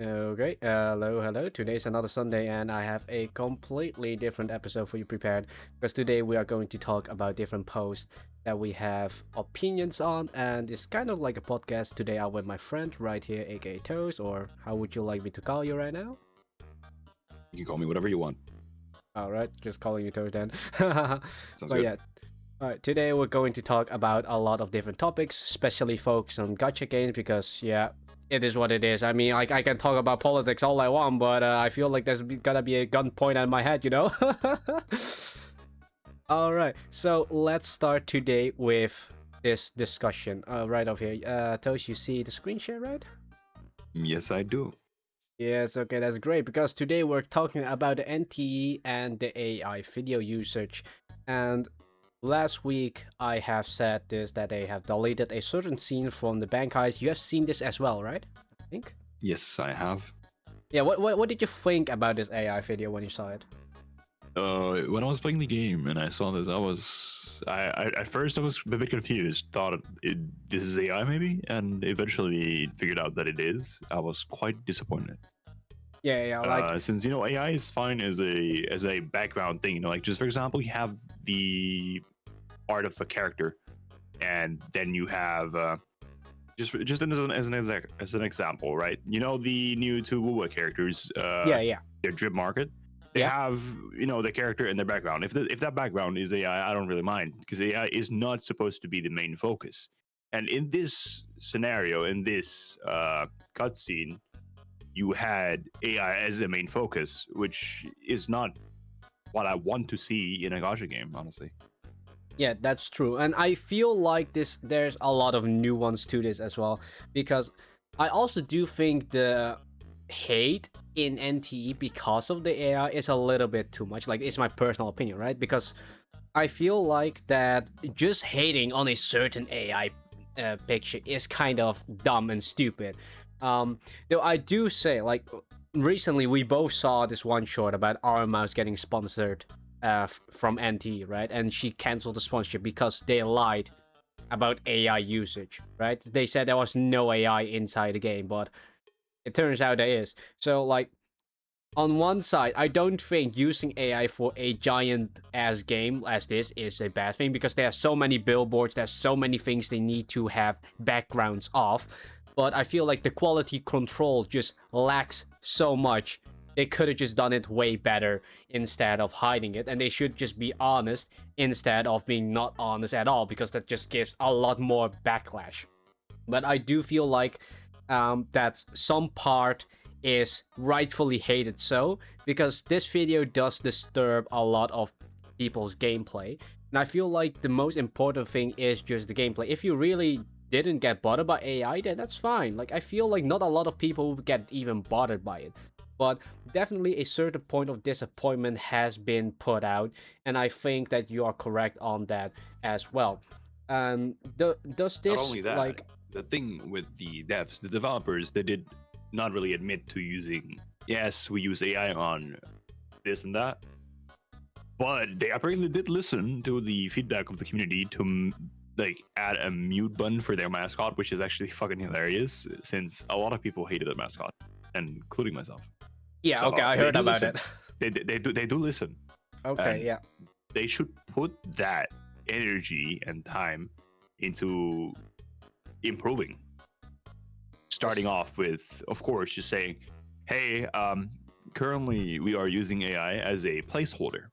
Okay, hello. Today's another Sunday, and I have a completely different episode for you prepared because today we are going to talk about different posts that we have opinions on, and it's kind of like a podcast. Today I'm with my friend right here, aka Toast, or how would you like me to call you right now? You can call me whatever you want. All right, just calling you Toast then. Sounds But good. yeah, all right. Today we're going to talk about a lot of different topics, especially focus on gacha games because yeah, it is what it is. I mean, like I can talk about politics all I want, but I feel like gotta be a gun point at my head, you know. All right, so let's start today with this discussion. Right over here, Tosh, you see the screen share, right? Yes, I do. Yes, okay, that's great because today we're talking about the NTE and the AI video usage. And last week I have said this that they have deleted a certain scene from the bank heist. You have seen this as well, right? I think. Yes, I have. Yeah, what did you think about this AI video when you saw it? When I was playing the game and I saw this, at first I was a bit confused. Thought this is AI maybe, and eventually figured out that it is. I was quite disappointed. Yeah, like Since AI is fine as a background thing. Like just for example, you have the art of a character, and then you have just as an example, right? The new two Wuwa characters, yeah, their drip market. They yeah. have the character in their background. If that background is AI, I don't really mind because AI is not supposed to be the main focus. And in this scenario, in this cutscene, you had AI as the main focus, which is not what I want to see in a Gacha game, honestly. Yeah, that's true. And I feel like there's a lot of nuance to this as well because I also do think the hate in NTE because of the AI is a little bit too much. Like it's my personal opinion, right? Because I feel like that just hating on a certain AI picture is kind of dumb and stupid. Though I do say, like, recently we both saw this one short about our mouse getting sponsored from NT, right? And she canceled the sponsorship because they lied about AI usage, right? They said there was no AI inside the game, but it turns out there is. So, like, on one side, I don't think using AI for a giant ass game as this is a bad thing because there are so many billboards, there's so many things they need to have backgrounds of. But I feel like the quality control just lacks so much. They could have just done it way better instead of hiding it, and they should just be honest instead of being not honest at all because that just gives a lot more backlash. But I do feel like that some part is rightfully hated so because this video does disturb a lot of people's gameplay, and I feel like the most important thing is just the gameplay. If you really didn't get bothered by AI, then that's fine. Like I feel like not a lot of people get even bothered by it, but definitely a certain point of disappointment has been put out, and I think that you are correct on that as well. Does Not this only that, like the thing with the devs, the developers, they did not really admit to using, yes, we use AI on this and that, but they apparently did listen to the feedback of the community to like add a mute button for their mascot, which is actually fucking hilarious since a lot of people hated the mascot, including myself. Yeah, okay, So I they heard do about listen. it. They do listen, Okay, and yeah. they should put that energy and time into improving. Starting Yes. off with, of course, just saying, "Hey, currently we are using AI as a placeholder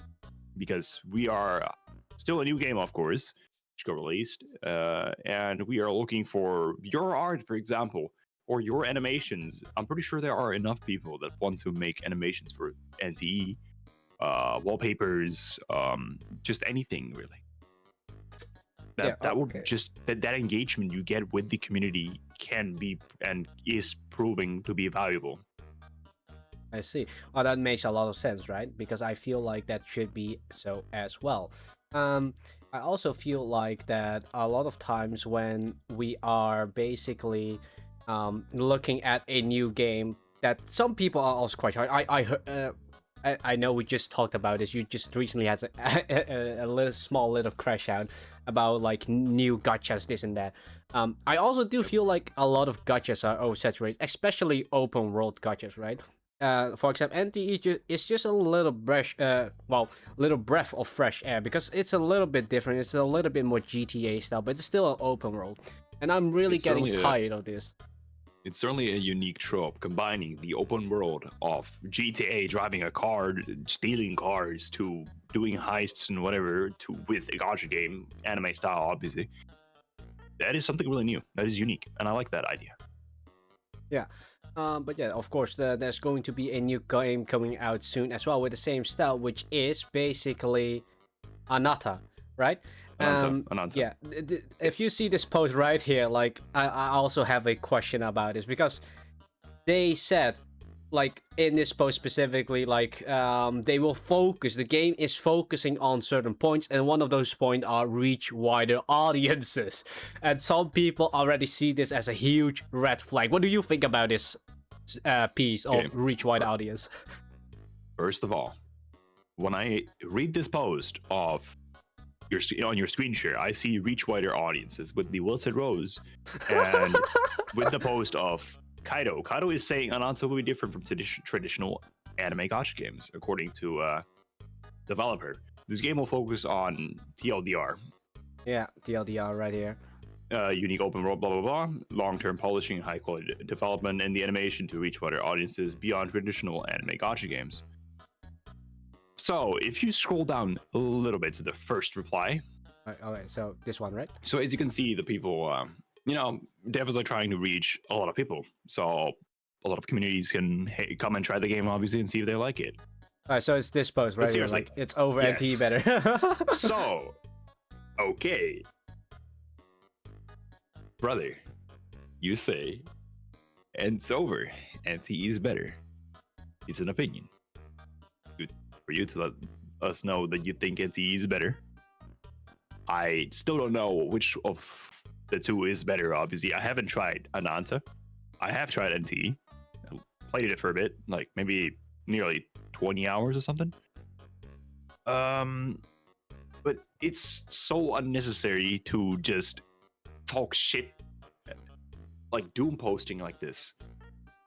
because we are still a new game, of course, which got released, and we are looking for your art, for example, or your animations. I'm pretty sure there are enough people that want to make animations for NTE, wallpapers, just anything really. Yeah, That would okay. just that engagement you get with the community can be and is proving to be valuable. I see. Oh, that makes a lot of sense, right? Because I feel like that should be so as well. Um, I also feel like that a lot of times when we are basically looking at a new game, that some people are also quite hard. I know we just talked about this. You just recently had a little small little crash out about like new gachas, this and that. I also do feel like a lot of gachas are oversaturated, especially open world gachas, right? For example, NT is just a little little breath of fresh air because it's a little bit different. It's a little bit more GTA style, but it's still an open world, and I'm really It's getting certainly tired of this. It's certainly a unique trope, combining the open world of GTA driving a car, stealing cars, to doing heists and whatever, to with a gacha game, anime style, obviously. That is something really new. That is unique, and I like that idea. Yeah. But yeah, of course, there's going to be a new game coming out soon as well with the same style, which is basically Anata, right? Ananta. Yeah. If you see this post right here, like I also have a question about this because they said, like in this post specifically, like they will focus. The game is focusing on certain points, and one of those points are reach wider audiences. And some people already see this as a huge red flag. What do you think about this piece of Okay. reach wide audience? First of all, when I read this post of on your screen share, I see reach wider audiences with the wilted rose, and with the post of Kaido. Kaido is saying Ananta will be different from traditional anime gacha games, according to developer. This game will focus on TLDR, Yeah, TLDR right here. unique open world, blah blah blah, long-term polishing, high quality development, and the animation to reach wider audiences beyond traditional anime gacha games. So if you scroll down a little bit to the first reply, Okay, so this one, right? so as you can see, the people, devs are trying to reach a lot of people. So a lot of communities can come and try the game, obviously, and see if they like it. Alright, so it's this post right here. seriously, Like it's over yes. NT better. So, okay, brother, you say, and it's over. NT is better. It's an opinion. For you to let us know that you think NT is better. I still don't know which of the two is better, obviously. I haven't tried Ananta. I have tried NT. I played it for a bit, like maybe nearly 20 hours or something. But it's so unnecessary to just talk shit, like doom posting like this.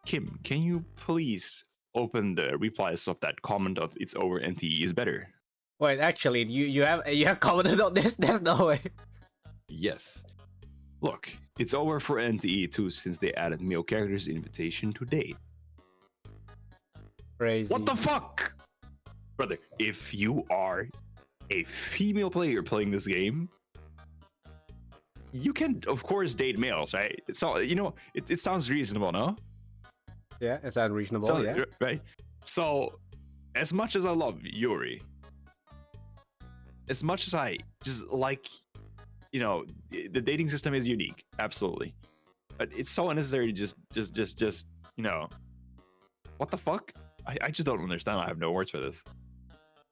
Kim, can you please open the replies of that comment of "It's over, NT is better"? Wait, actually, you have commented on this? There's no way. Yes. Look, it's over for NTE too since they added male characters invitation to date. Crazy. What the fuck? Brother, if you are a female player playing this game, you can of course date males, right? So it sounds reasonable, no? Yeah, it's unreasonable. Sounds- Yeah. Right? So as much as I love Yuri, as much as I just like, the dating system is unique, absolutely, but it's so unnecessary to just what the fuck? I just don't understand. I have no words for this.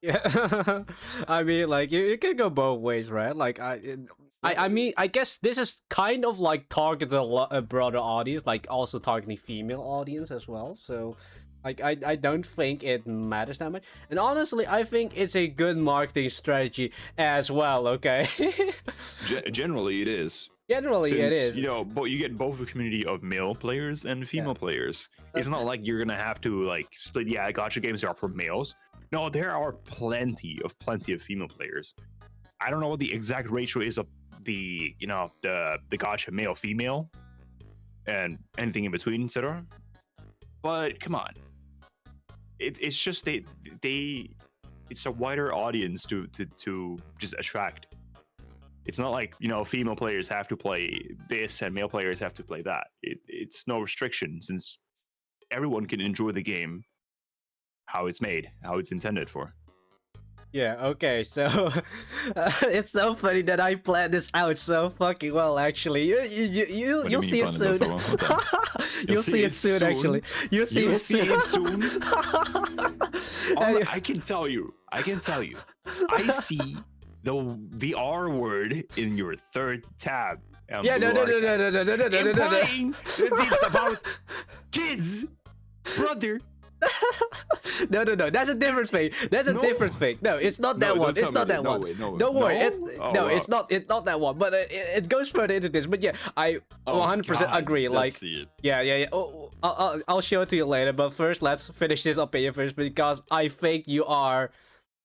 Yeah. I mean, like you can go both ways, right? Like I mean, I guess this is kind of like targeting a broader audience, like also targeting female audience as well. So, like, I don't think it matters that much. And honestly, I think it's a good marketing strategy as well. Okay. Generally, it is. Generally, it is. But you get both a community of male players and female players. It's not like you're gonna have to like split. Yeah, gacha games are for males. No, there are plenty of female players. I don't know what the exact ratio is of the gacha male female and anything in between, etc. But come on, it's just it's a wider audience to just attract. It's not like female players have to play this and male players have to play that. It's no restriction since everyone can enjoy the game how it's made, how it's intended for. Yeah, okay, so it's so funny that I planned this out so fucking well. Actually, you'll see it soon. You'll see it soon. Actually, you'll see it soon. I can tell you. I see the R word in your third tab. Yeah, no. Implying that it's about kids, brother. No. That's a different thing. That's a No. different thing. No, it's not No, that one. don't It's tell not me that that. No one. way, no way. Don't worry. No? Oh, It's not. It's not that one. But it goes further into this. But yeah, I Oh, 100% God, agree. let's Like, see it. yeah. Oh, I'll show it to you later. But first, let's finish this opinion first because I think you are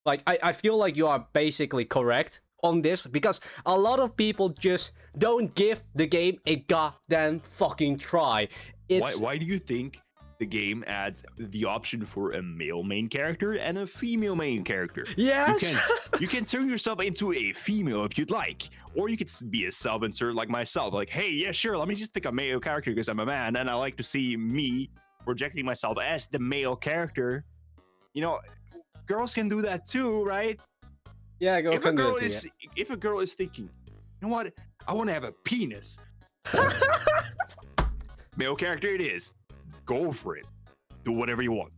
like I feel like you are basically correct on this because a lot of people just don't give the game a goddamn fucking try. It's Why do you think the game adds the option for a male main character and a female main character? yes. You can turn yourself into a female if you'd like, or you could be a self-insert like myself. Like, hey, yeah, sure, let me just pick a male character because I'm a man and I like to see me projecting myself as the male character. You know, girls can do that too, right? Yeah, go If a girl continue. is if a girl is thinking, you know what, I want to have a penis. Male character it is. Go for it. Do whatever you want.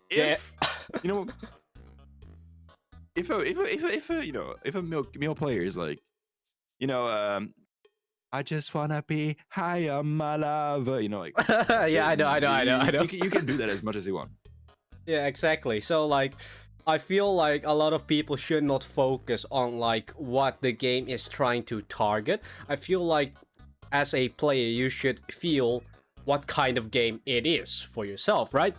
If you know, if a male player is like, I just wanna be high on my lava, like Yeah, I know. you can do that as much as you want. Yeah, exactly. So like I feel like a lot of people should not focus on like what the game is trying to target. I feel like as a player you should feel what kind of game it is for yourself, right?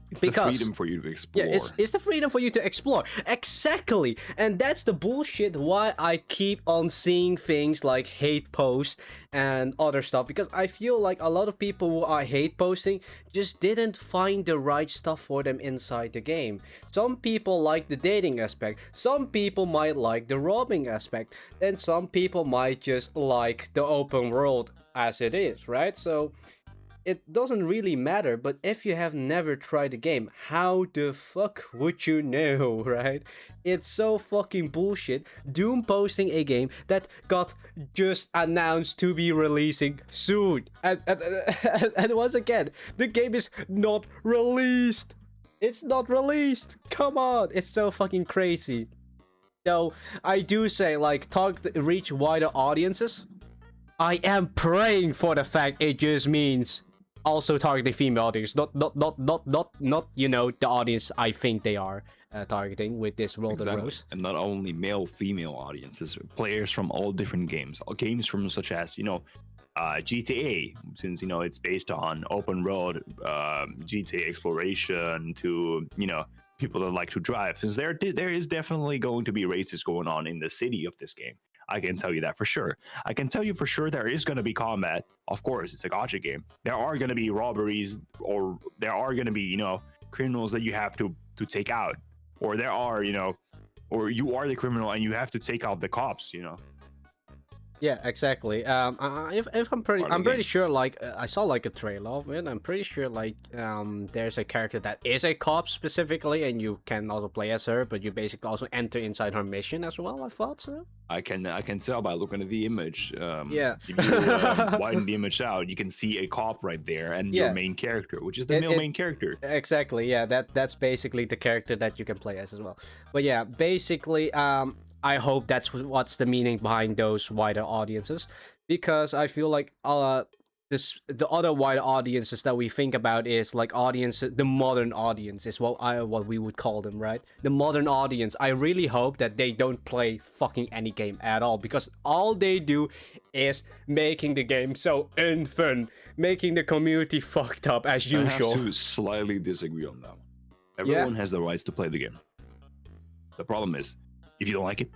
It's Because- the freedom for you to explore. Yeah, it's the freedom for you to explore. Exactly. And that's the bullshit why I keep on seeing things like hate posts and other stuff. Because I feel like a lot of people who are hate posting just didn't find the right stuff for them inside the game. Some people like the dating aspect. Some people might like the robbing aspect. And some people might just like the open world as it is, right? So it doesn't really matter, but if you have never tried the game, how the fuck would you know, right? It's so fucking bullshit. Doom posting a game that got just announced to be releasing soon. And once again, the game is not released. It's not released. Come on. It's so fucking crazy. So I do say like reach wider audiences. I am praying for the fact it just means also targeting female audience, not the audience I think they are targeting with this World of Rose. And not only male, female audiences, players from all different games, games from such as GTA, since it's based on open road GTA exploration, to people that like to drive, since there is definitely going to be races going on in the city of this game. I can tell you that for sure. I can tell you for sure there is going to be combat. Of course, it's a gacha game. There are going to be robberies, or there are going to be, criminals that you have to take out. Or there are, or you are the criminal and you have to take out the cops, Yeah, exactly. If I'm pretty sure. Like I saw like a trailer of it. I'm pretty sure like there's a character that is a cop specifically, and you can also play as her, but you basically also enter inside her mission as well. I thought so. I can tell by looking at the image. Yeah. If you widen the image out, you can see a cop right there and your main character, which is the male main character. Exactly. Yeah. That's basically the character that you can play as well. But yeah, basically, I hope that's what's the meaning behind those wider audiences, because I feel like the other wider audiences that we think about is like the modern audience is what we would call them, right? The modern audience. I really hope that they don't play fucking any game at all, because all they do is making the game so unfun, making the community fucked up as usual. I have to slightly disagree on that one. Everyone has the rights to play the game. The problem is, if you don't like it,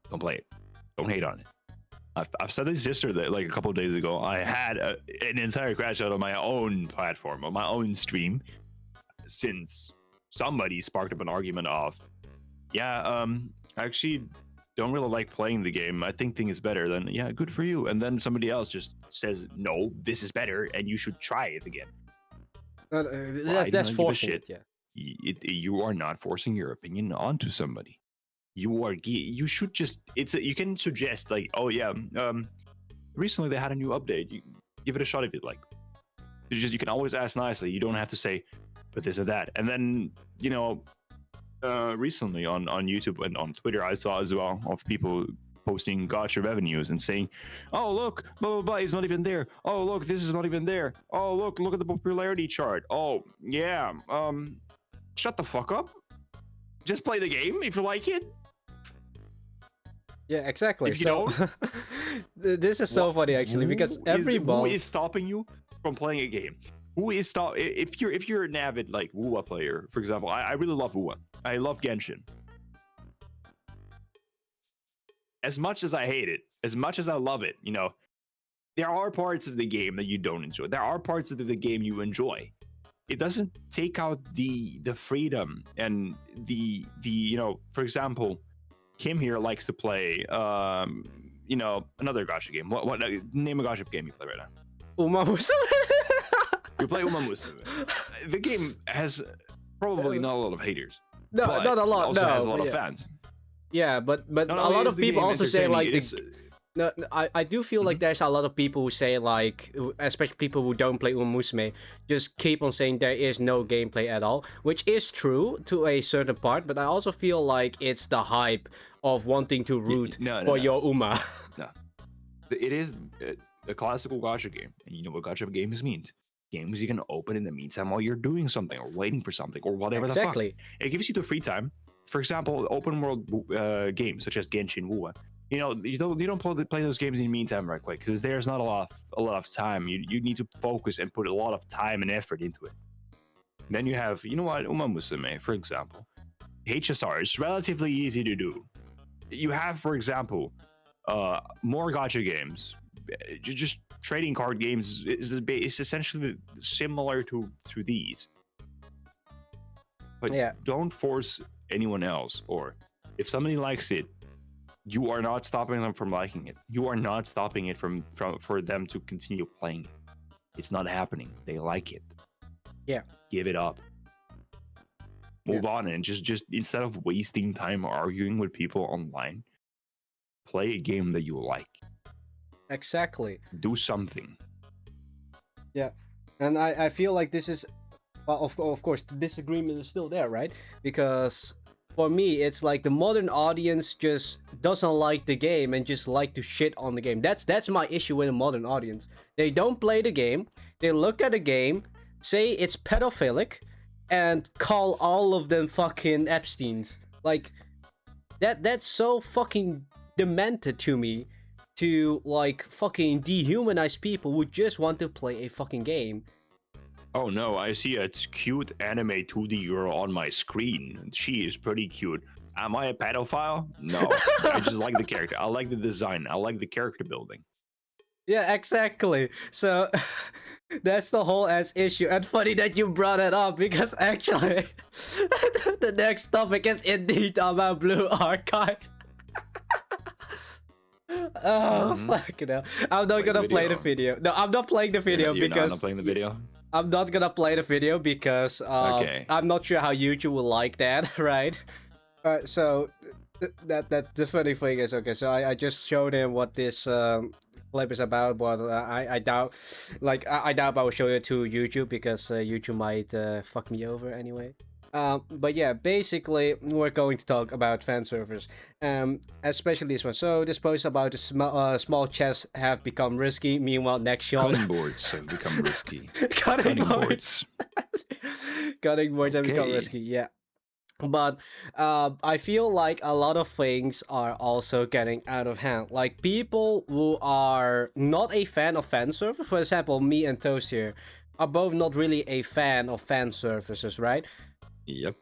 don't play it. Don't hate on it. I've said this yesterday, like a couple of days ago. I had an entire crash out on my own platform, on my own stream, since somebody sparked up an argument of, I actually don't really like playing the game. I think thing is better. Then good for you. And then somebody else just says, no, this is better, and you should try it again. That's forcing it. Yeah. You are not forcing your opinion onto somebody. You should just you can suggest like, recently they had a new update, you give it a shot if you'd like. You can always ask nicely. You don't have to say but this or that. And then recently on YouTube and on Twitter I saw as well of people posting Gacha revenues and saying, "Oh look, blah blah blah is not even there. Oh look, this is not even there. Oh look at the popularity chart. Oh yeah, shut the fuck up. Just play the game if you like it. Yeah, exactly. If you So don't, this is so funny actually, because every who month is stopping you from playing a game? Who is if you're an avid like Wuwa player, for example, I really love Wuwa. I love Genshin. As much as I hate it, as much as I love it, you know, there are parts of the game that you don't enjoy. There are parts of the game you enjoy. It doesn't take out the freedom and the you know, for example, Kim here likes to play you know, another Gacha game. What name a Gacha game you play right now? Umamusa. You play Uma Musume. The game has probably not a lot of haters. No, but not a it lot. also No, has a lot but of yeah. fans. Yeah, but Not a only lot is of the people game also say entertaining, like it is, no, I do feel like there's a lot of people who say like, especially people who don't play Umusume, just keep on saying there is no gameplay at all, which is true to a certain part, but I also feel like it's the hype of wanting to root for your Uma. No, it is a classical Gacha game, and you know what Gacha games mean. Games you can open in the meantime while you're doing something or waiting for something or whatever Exactly. the fuck. It gives you the free time. For example, open world games such as Genshin Wuwa. You know, you don't play those games in the meantime right quick because there's not a lot of time. You need to focus and put a lot of time and effort into it. Then you have, you know what, Uma Musume, for example. HSR is relatively easy to do. You have, for example, more Gacha games. Just trading card games is essentially similar to these. But Yeah. don't force anyone else, or if somebody likes it, you are not stopping them from liking it. You are not stopping it from for them to continue playing it. It's not happening. They like it. Yeah. Give it up. Move on, and just instead of wasting time arguing with people online, play a game that you like. Exactly. Do something. Yeah. And I feel like this is, well, of course, the disagreement is still there, right? Because for me, it's like the modern audience just doesn't like the game and just like to shit on the game. That's my issue with the modern audience. They don't play the game. They look at the game, say it's pedophilic, and call all of them fucking Epsteins. Like, that's so fucking demented to me, to like fucking dehumanize people who just want to play a fucking game. Oh no, I see a cute anime 2D girl on my screen. She is pretty cute. Am I a pedophile? No. I just like the character. I like the design. I like the character building. Yeah, exactly. So that's the whole ass issue. And funny that you brought it up, because actually the next topic is indeed about Blue Archive. Oh, fucking hell. I'm not gonna play the video. No, I'm not playing the video because... not playing the video? I'm not gonna play the video because Okay. I'm not sure how YouTube will like that, right? So that's the funny thing is, okay, so I just showed him what this clip is about, but I doubt, like, I doubt I will show it to YouTube because YouTube might fuck me over anyway. But yeah, basically we're going to talk about fan servers, especially this one. So this post about the small chests have become risky. Meanwhile, next Sean, Cutting boards have become risky. cutting boards. Cutting boards have become Okay. risky. Yeah. But I feel like a lot of things are also getting out of hand. Like, people who are not a fan of fan servers, for example, me and Toast here, are both not really a fan of fan services, right? Yep.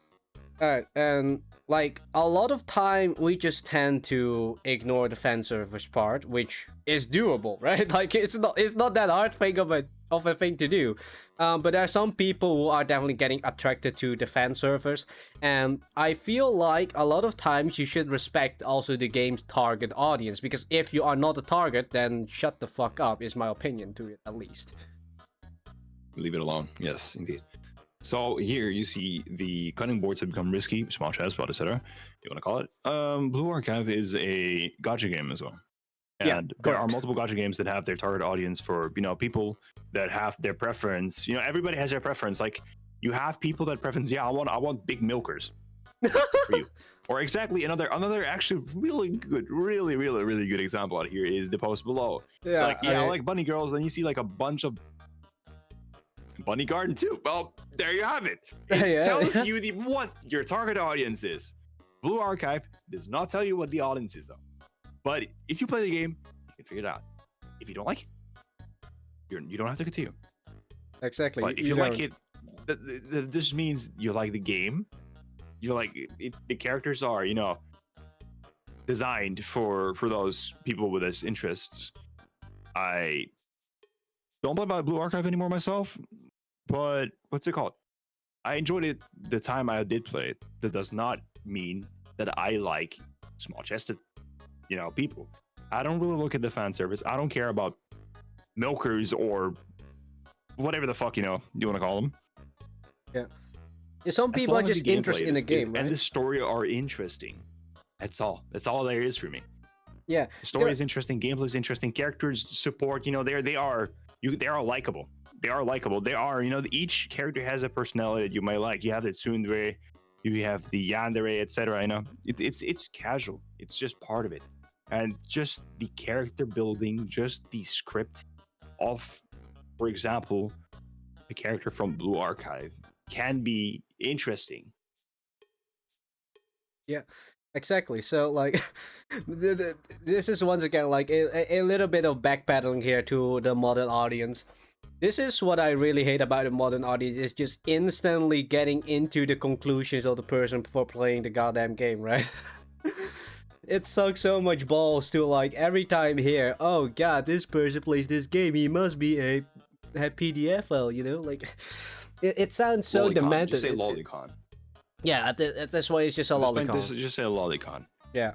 Alright, and like a lot of time we just tend to ignore the fan service part, which is doable, right? Like, it's not that hard thing of a thing to do. But there are some people who are definitely getting attracted to the fan servers, and I feel like a lot of times you should respect also the game's target audience, because if you are not a target, then shut the fuck up, is my opinion to it, at least. Leave it alone. Yes, indeed. So here you see the cutting boards have become risky, small chest, etc. You want to call it. Blue Archive is a Gacha game as well. Yeah, And there are correct. multiple Gacha games that have their target audience for, you know, people that have their preference. You know, everybody has their preference. Like, you have people that preference, yeah, I want big milkers. for you. Or exactly another actually really good, really good example out here is the post below. Yeah, Like, yeah, I like bunny girls, and you see like a bunch of bunny garden too. Well, there you have it. It Yeah, tells yeah. you what your target audience is. Blue Archive does not tell you what the audience is though. But if you play the game, you can figure it out. If you don't like it, you don't have to continue. Exactly. But if you like it, this means you like the game. You're like the characters are, designed for those people with those interests. I don't play by Blue Archive anymore myself, but what's it called? I enjoyed it the time I did play it. That does not mean that I like small-chested, people. I don't really look at the fan service. I don't care about milkers or whatever the fuck you want to call them. Yeah. Some As people are long as just the gameplay interested in the game, right? and the story are interesting. That's all. That's all there is for me. Yeah. The story is interesting, gameplay is interesting, characters support. They are likable. They are likable. They are. Each character has a personality that you might like. You have the tsundere, you have the yandere, etc. It's casual. It's just part of it, and just the character building, just the script of, for example, a character from Blue Archive can be interesting. Yeah, exactly. So like, this is once again like a little bit of backpedaling here to the modern audience. This is what I really hate about the modern audience, is just instantly getting into the conclusions of the person before playing the goddamn game, right? It sucks so much balls to like every time hear, oh god, this person plays this game, he must be a PDF file, like it sounds so Lolicon. demented. Just say lolicon. Yeah, at this point it's just a lolicon. Just say a lolicon. Yeah.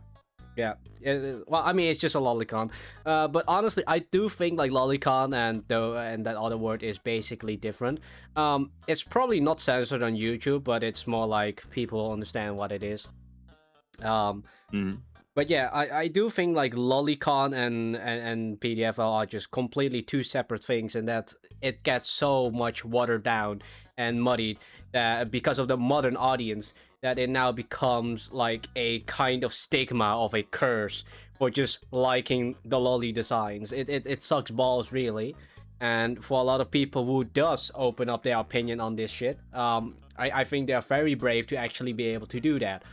Well, I mean, it's just a lolicon. But honestly, I do think like lolicon and that other word is basically different. It's probably not censored on YouTube, but it's more like people understand what it is. But yeah, I do think like lolicon and PDFL are just completely two separate things, and that it gets so much watered down and muddied because of the modern audience, that it now becomes like a kind of stigma of a curse for just liking the lolly designs. It sucks balls, really. And for a lot of people who does open up their opinion on this shit, I think they're very brave to actually be able to do that.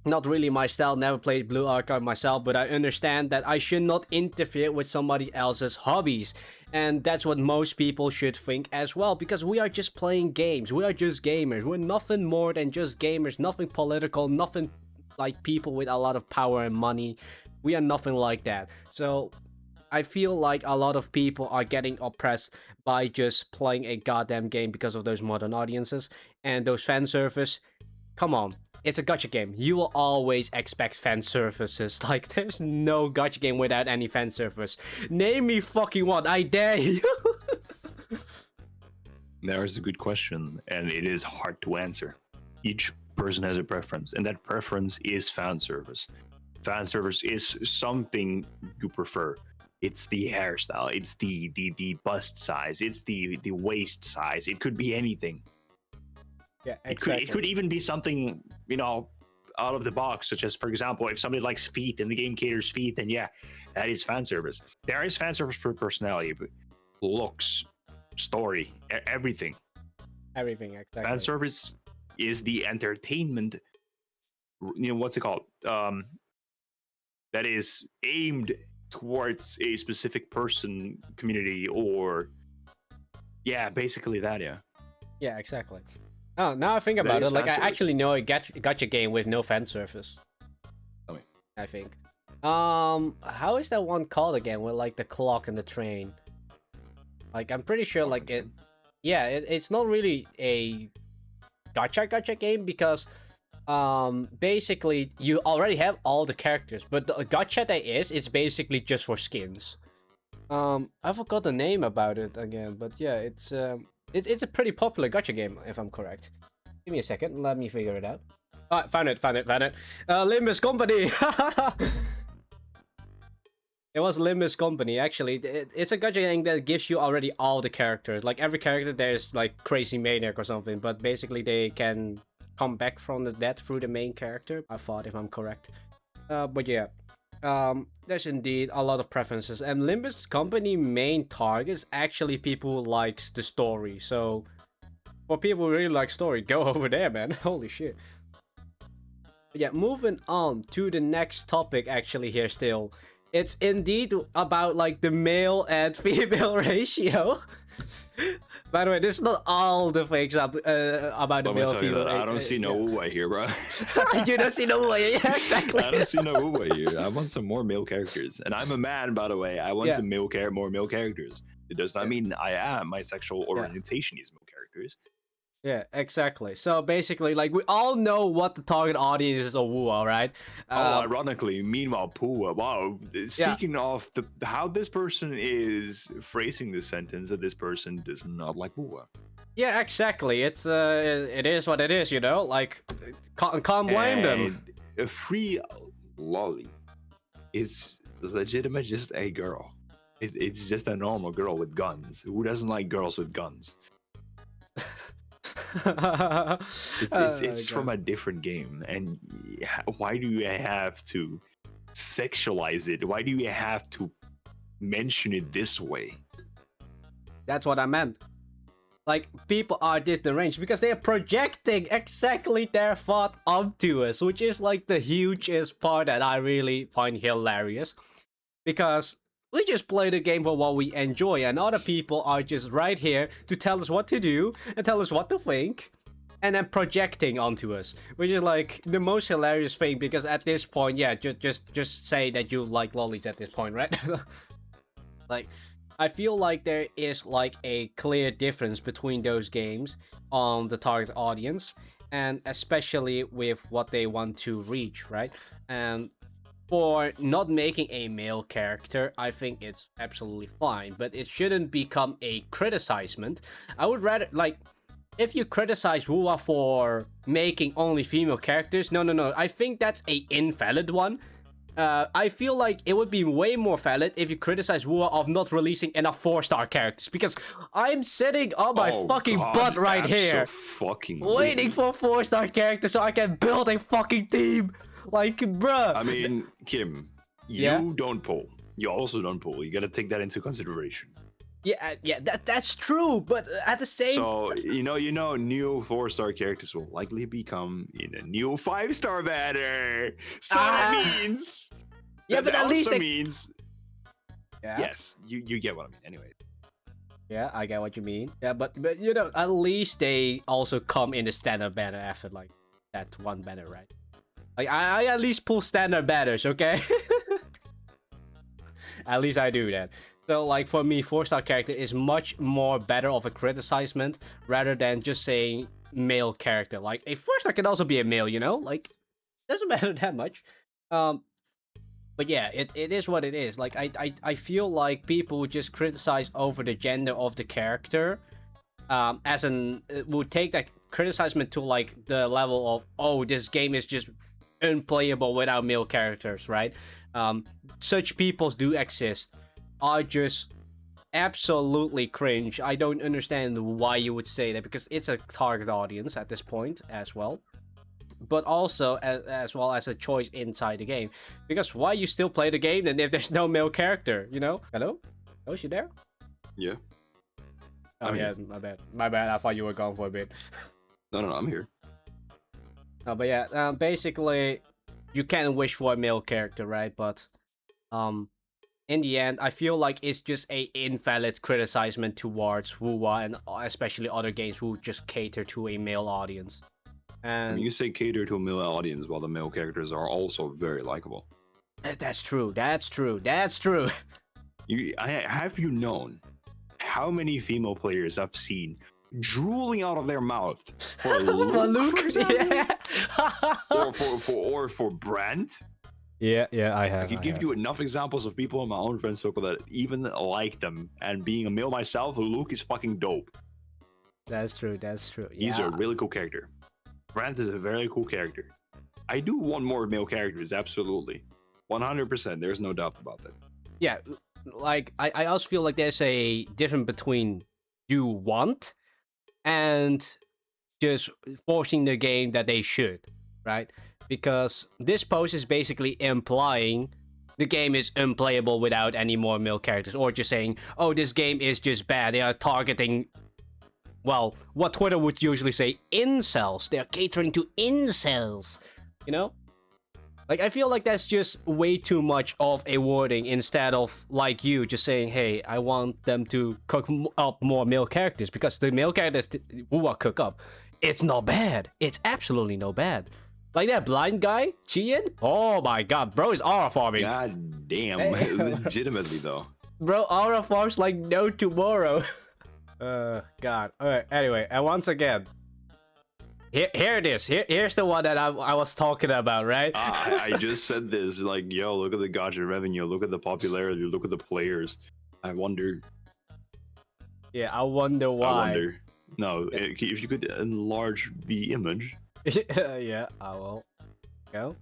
Not really my style, never played Blue Archive myself, but I understand that I should not interfere with somebody else's hobbies. And that's what most people should think as well, because we are just playing games. We are just gamers. We're nothing more than just gamers, nothing political, nothing like people with a lot of power and money. We are nothing like that. So I feel like a lot of people are getting oppressed by just playing a goddamn game because of those modern audiences and those fan service. Come on. It's a gacha game. You will always expect fan services. Like, there's no gacha game without any fan service. Name me fucking one. I dare you. There's a good question, and it is hard to answer. Each person has a preference, and that preference is fan service. Fan service is something you prefer. It's the hairstyle. It's the bust size. It's the waist size. It could be anything. Yeah, exactly. It could even be something, out of the box, such as, for example, if somebody likes feet and the game caters feet, then yeah, that is fan service. There is fan service for personality, looks, story, everything. Everything, exactly. Fan service is the entertainment, what's it called? That is aimed towards a specific person, community, or yeah, basically that, yeah. Yeah, exactly. Oh, now I think about it, like I actually know a gacha game with no fan service. Tell me. I think. How is that one called again? With like the clock and the train. Like I'm pretty sure, like it. Yeah, it's not really a gacha game because, basically you already have all the characters, but the gacha that is, it's basically just for skins. I forgot the name about it again, but yeah, it's a pretty popular gacha game, if I'm correct. Give me a second, let me figure it out. Alright, found it. Limbus Company! It was Limbus Company, actually. It's a gacha game that gives you already all the characters. Like, every character there's, like, Crazy Maniac or something, but basically they can come back from the dead through the main character. I thought, if I'm correct. But yeah, there's indeed a lot of preferences, and Limbus Company main target is actually people who likes the story. So for people who really like story, go over there, man. Holy shit. But yeah, moving on to the next topic. Actually, here still, it's indeed about like the male and female ratio. By the way, this is not all the things about the Let me male tell you female. that I don't see no way here, bro. You don't see no way. Yeah, exactly. I don't see no way here. I want some more male characters, and I'm a man, by the way. I want Yeah. some more male characters. It does not mean I am. My sexual orientation is male characters. Yeah, exactly. So basically, like, we all know what the target audience is of WoA, right? Ironically, meanwhile, Pua. Wow. Speaking of how this person is phrasing this sentence, that this person does not like Pua. Yeah, exactly. It is what it is, you know. Like, can't blame them. A free lolly is legitimate just a girl. It's just a normal girl with guns. Who doesn't like girls with guns? It's from a different game, and why do you have to sexualize it? Why do you have to mention it this way? That's what I meant. Like, people are this deranged because they are projecting exactly their thought onto us, which is like the hugest part that I really find hilarious. Because we just play the game for what we enjoy, and other people are just right here to tell us what to do and tell us what to think, and then projecting onto us, which is like the most hilarious thing. Because at this point, yeah, just say that you like lollies at this point, right? Like, I feel like there is like a clear difference between those games on the target audience, and especially with what they want to reach, right? And for not making a male character, I think it's absolutely fine, but it shouldn't become a criticizement. I would rather, like, if you criticize WoA for making only female characters, no, I think that's a invalid one. I feel like it would be way more valid if you criticize WoA of not releasing enough 4-star characters, because I'm sitting on my fucking butt right here, waiting for 4-star characters so I can build a fucking team. Like, bruh. I mean, Kim, you don't pull. You also don't pull. You gotta take that into consideration. Yeah, that's true. But at the same, so you know, new 4-star characters will likely become in a new 5-star banner. So that means, but at least means, yes, you get what I mean. Anyway. Yeah, I get what you mean. Yeah, but you know, at least they also come in the standard banner after like that one banner, right? Like, I at least pull standard banners, okay? At least I do that. So, like, for me, 4-star character is much more better of a criticizement rather than just saying male character. Like, a 4-star can also be a male, you know? Like, doesn't matter that much. But yeah, it is what it is. Like, I feel like people would just criticize over the gender of the character. Would take that criticizement to, like, the level of, oh, this game is just unplayable without male characters, right? Such peoples do exist. I just absolutely cringe. I don't understand why you would say that, because it's a target audience at this point as well, but also as well as a choice inside the game. Because why you still play the game then if there's no male character, you know? Hello? Oh, is you there? Yeah. Oh, yeah, my bad. I thought you were gone for a bit. No, I'm here. No, but yeah, basically, you can wish for a male character, right? But, in the end, I feel like it's just a invalid criticizement towards WoA and especially other games who just cater to a male audience. And you say cater to a male audience, while the male characters are also very likable. That's true. Have you known how many female players I've seen drooling out of their mouth for Luke, or for Brent? Yeah, I have. I can give you enough examples of people in my own friend circle that even like them, and being a male myself, Luke is fucking dope. That's true. He's a really cool character. Brent is a very cool character. I do want more male characters, absolutely. 100%, there's no doubt about that. Yeah, like, I also feel like there's a difference between you want and just forcing the game that they should, right? Because this post is basically implying the game is unplayable without any more male characters, or just saying, oh, this game is just bad. They are targeting, well, what Twitter would usually say, incels. They're catering to incels, you know? Like, I feel like that's just way too much of a wording instead of, like you, just saying, hey, I want them to cook up more male characters, because the male characters who are cook up, it's not bad. It's absolutely no bad. Like that blind guy, Chien? Oh my god, bro is aura farming. God damn, legitimately though. Bro, aura farms like no tomorrow. God. Alright, anyway, and once again, here it is. Here's the one that I was talking about, right? I just said this, like, yo, look at the gacha revenue, look at the popularity, look at the players. I wonder. Yeah, I wonder why. I wonder. No, if you could enlarge the image. Yeah, I will. Go.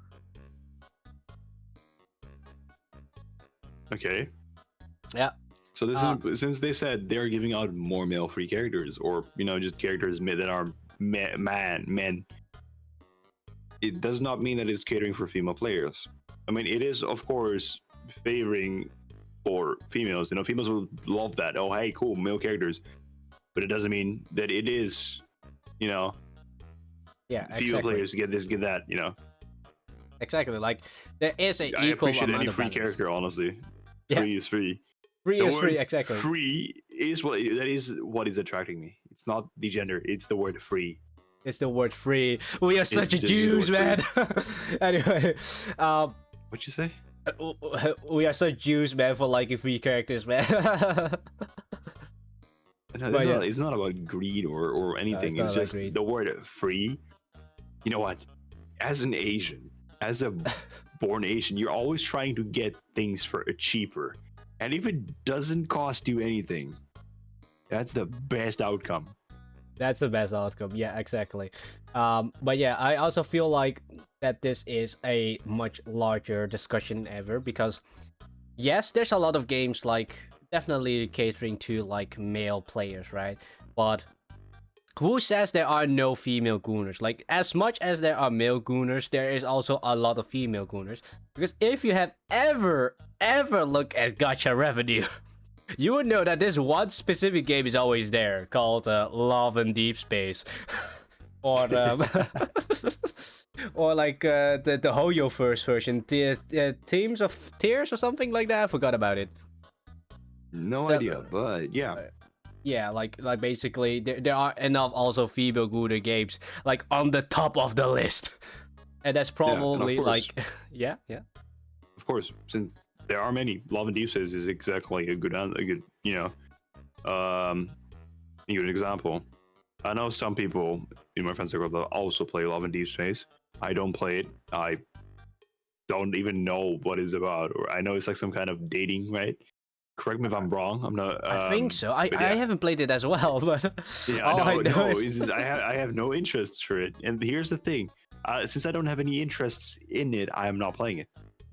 Okay. Yeah. So this is, since they said they're giving out more male-free characters, or just characters that are men, it does not mean that it's catering for female players. I mean, it is of course favoring for females. Females will love that. Oh, hey, cool, male characters. But it doesn't mean that it is, yeah, female exactly. players get this, get that. Exactly. Like there is a I equal appreciate amount any of free balance. character, honestly. Yeah. Free is free. Free The is word free, exactly. Free is what is attracting me. It's not the gender. It's the word free. It's the word free. We are such a just the Jews, word man. Anyway, What'd you say? we are so Jews, man, for liking free characters, man. No, But yeah. it's not about greed or anything. not It's about just greed. the word free. You know what? As an Asian, as a born Asian, you're always trying to get things for a cheaper. And if it doesn't cost you anything, that's the best outcome. That's the best outcome. Yeah, exactly. But yeah, I also feel like that this is a much larger discussion ever, because yes, there's a lot of games like definitely catering to like male players, right? But who says there are no female gooners? Like, as much as there are male gooners, there is also a lot of female gooners. Because if you have ever looked at gacha revenue, you would know that this one specific game is always there, called Love in Deep Space. Or or like the Hoyo first version, the Teams of Tears or something like that. I forgot about it. No idea, but yeah. Yeah, like basically there are enough also female gooner games like on the top of the list, and that's probably and of course, like yeah. Of course, since there are many, Love and Deep Space is exactly a good a good example. I know some people in my friend circle that also play Love and Deep Space. I don't play it. I don't even know what it's about, or I know it's like some kind of dating, right? Correct me if I'm wrong. I'm not. I think so. I yeah. haven't played it as well, but Yeah, all I know no, is I have no interests for it. And here's the thing: since I don't have any interests in it, I am not playing it.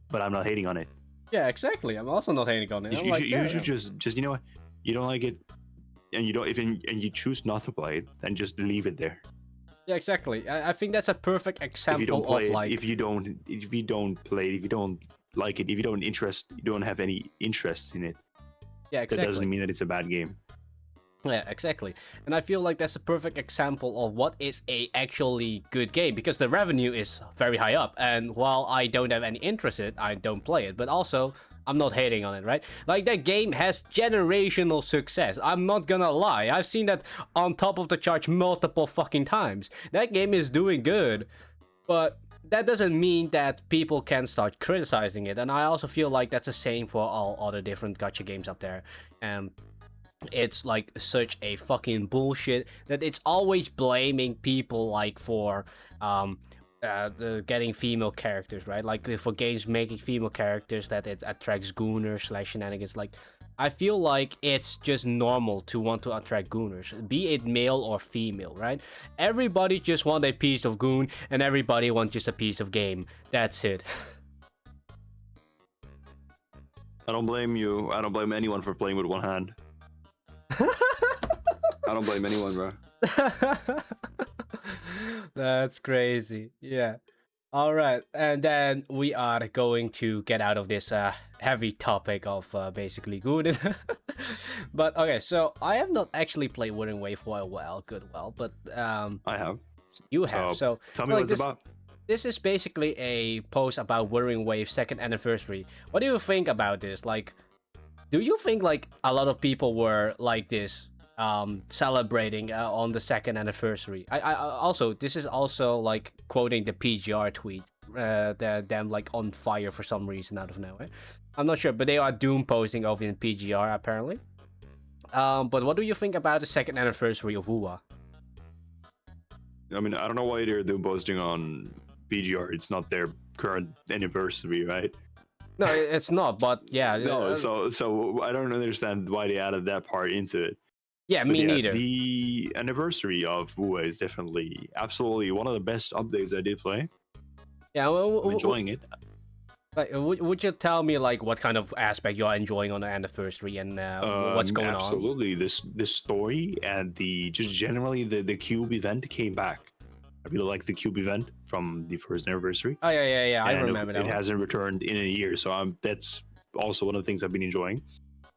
But I'm not hating on it. yeah, exactly. I'm also not hating on it. You should just you know what, you don't like it, and you don't even and you choose not to play it, then just leave it there. Yeah, exactly. I think that's a perfect example If you don't play of it, like if you don't play it, if you don't like it, if you don't have any interest in it, yeah, exactly. that doesn't mean that it's a bad game. Yeah, exactly. And I feel like that's a perfect example of what is a actually good game, because the revenue is very high up, and while I don't have any interest in it, I don't play it. But also, I'm not hating on it, right? Like, that game has generational success. I'm not gonna lie. I've seen that on top of the charts multiple fucking times. That game is doing good. But that doesn't mean that people can start criticizing it. And I also feel like that's the same for all other different gacha games up there. And it's like such a fucking bullshit that it's always blaming people like for the getting female characters, right? Like for games making female characters, that it attracts gooners / shenanigans. Like, I feel like it's just normal to want to attract gooners, be it male or female, right? Everybody just want a piece of goon, and everybody wants just a piece of game. That's it. I don't blame you. I don't blame anyone for playing with one hand. I don't blame anyone, bro. That's crazy. Yeah. All right, and then we are going to get out of this heavy topic of basically good. But okay, so I have not actually played Wuthering Wave for a while, but I have. you have. So So, tell so me what like it's about. this is basically a post about Wuthering Wave second anniversary. What do you think about this? Like, do you think like a lot of people were like this, celebrating on the second anniversary? I also, this is also like quoting the PGR tweet, them like on fire for some reason out of nowhere. I'm not sure, but they are doom posting over in PGR apparently. But what do you think about the second anniversary of WUA? I mean, I don't know why they're boasting on BGR. It's not their current anniversary, right? No, it's not. But yeah, No, so I don't understand why they added that part into it. yeah, But me yeah, neither. the anniversary of Wu is definitely absolutely one of the best updates I did play. Yeah, I'm enjoying it. like, would you tell me like what kind of aspect you're enjoying on the anniversary and what's going on? Absolutely, this story and the just generally the cube event came back. I really like the cube event from the first anniversary, Oh yeah. I and remember that it one. hasn't returned in a year. So that's also one of the things I've been enjoying.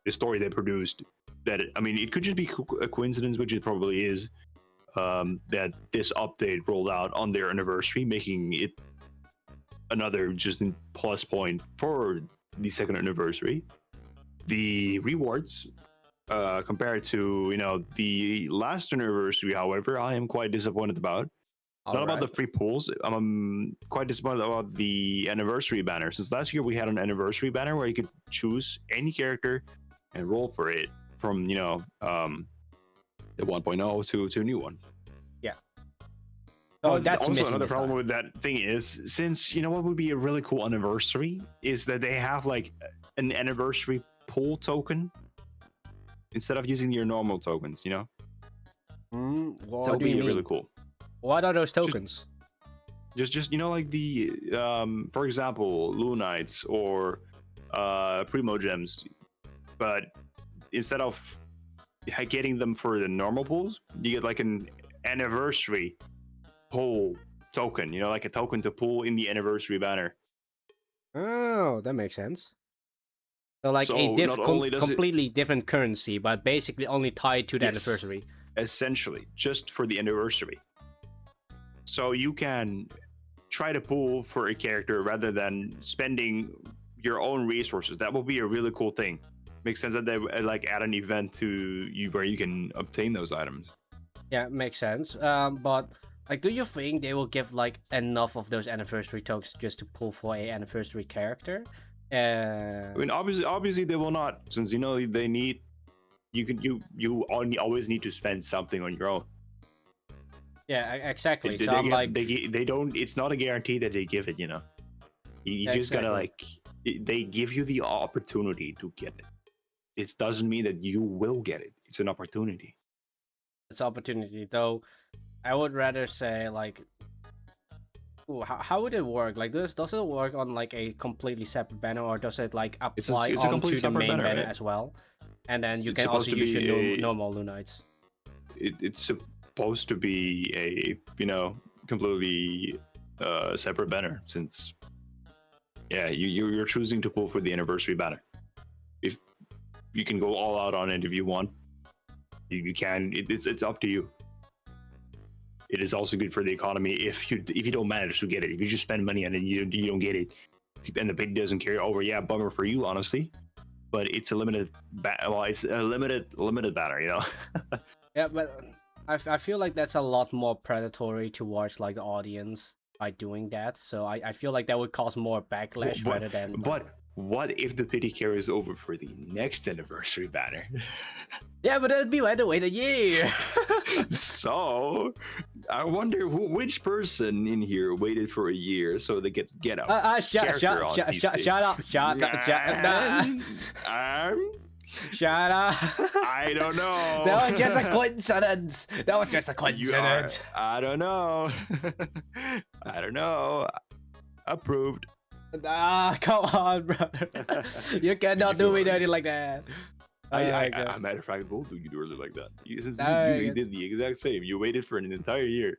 The story they produced. I mean, it could just be a coincidence, which it probably is. That this update rolled out on their anniversary, making it another just plus point for the second anniversary. The rewards, compared to the last anniversary, however, I am quite disappointed about. All Not about right. the free pools. I'm quite disappointed about the anniversary banner. Since last year we had an anniversary banner where you could choose any character and roll for it from the 1.0 to a new one. Yeah. Oh, But that's also missing another this time. problem with that thing is, since what would be a really cool anniversary is that they have like an anniversary pool token instead of using your normal tokens. That What would do you be really mean? cool. What are those Just tokens? just like the for example, Lunites or Primo gems, but instead of getting them for the normal pools, you get like an anniversary pool token. Like a token to pull in the anniversary banner. Oh, that makes sense. So like a So not only does it, completely different currency, but basically only tied to the yes, anniversary. essentially just for the anniversary. So you can try to pull for a character rather than spending your own resources. That will be a really cool thing. Makes sense that they like add an event to you where you can obtain those items. Yeah, makes sense. But like, do you think they will give like enough of those anniversary tokens just to pull for a anniversary character? I mean, obviously they will not, since they need. You always need to spend something on your own. Yeah, exactly. They, So I'm like, they don't. It's not a guarantee that they give it. You just gotta exactly. they give you the opportunity to get it. It doesn't mean that you will get it. It's an opportunity. It's opportunity though. I would rather say like, ooh, how would it work? Like, does it work on like a completely separate banner, or does it like apply It's a complete onto the separate main banner, banner right? as well? And then you It's can also supposed to use your be a. normal Lunites. It's supposed to be a completely separate banner, since you're choosing to pull for the anniversary banner. If you can go all out on it if you want, you can. It's up to you. It is also good for the economy if you don't manage to get it. If you just spend money on it, you don't get it, and the pig doesn't carry over. Yeah, bummer for you, honestly. But it's a limited. It's a limited banner. Yeah, but I feel like that's a lot more predatory towards like the audience by doing that. So I feel like that would cause more backlash but rather than like, but what if the pity carries over for the next anniversary banner? yeah, but that'd be right away the year. So I wonder which person in here waited for a year so they get a character on CC. Shut up, shut up. I don't know. That was just a coincidence. That was just a You are. coincidence. I don't know. I don't know. Approved. Ah, come on, brother. You cannot do me dirty like that. Matter of fact, we'll do you dirty like that. You Oh, did the exact same. You waited for an entire year.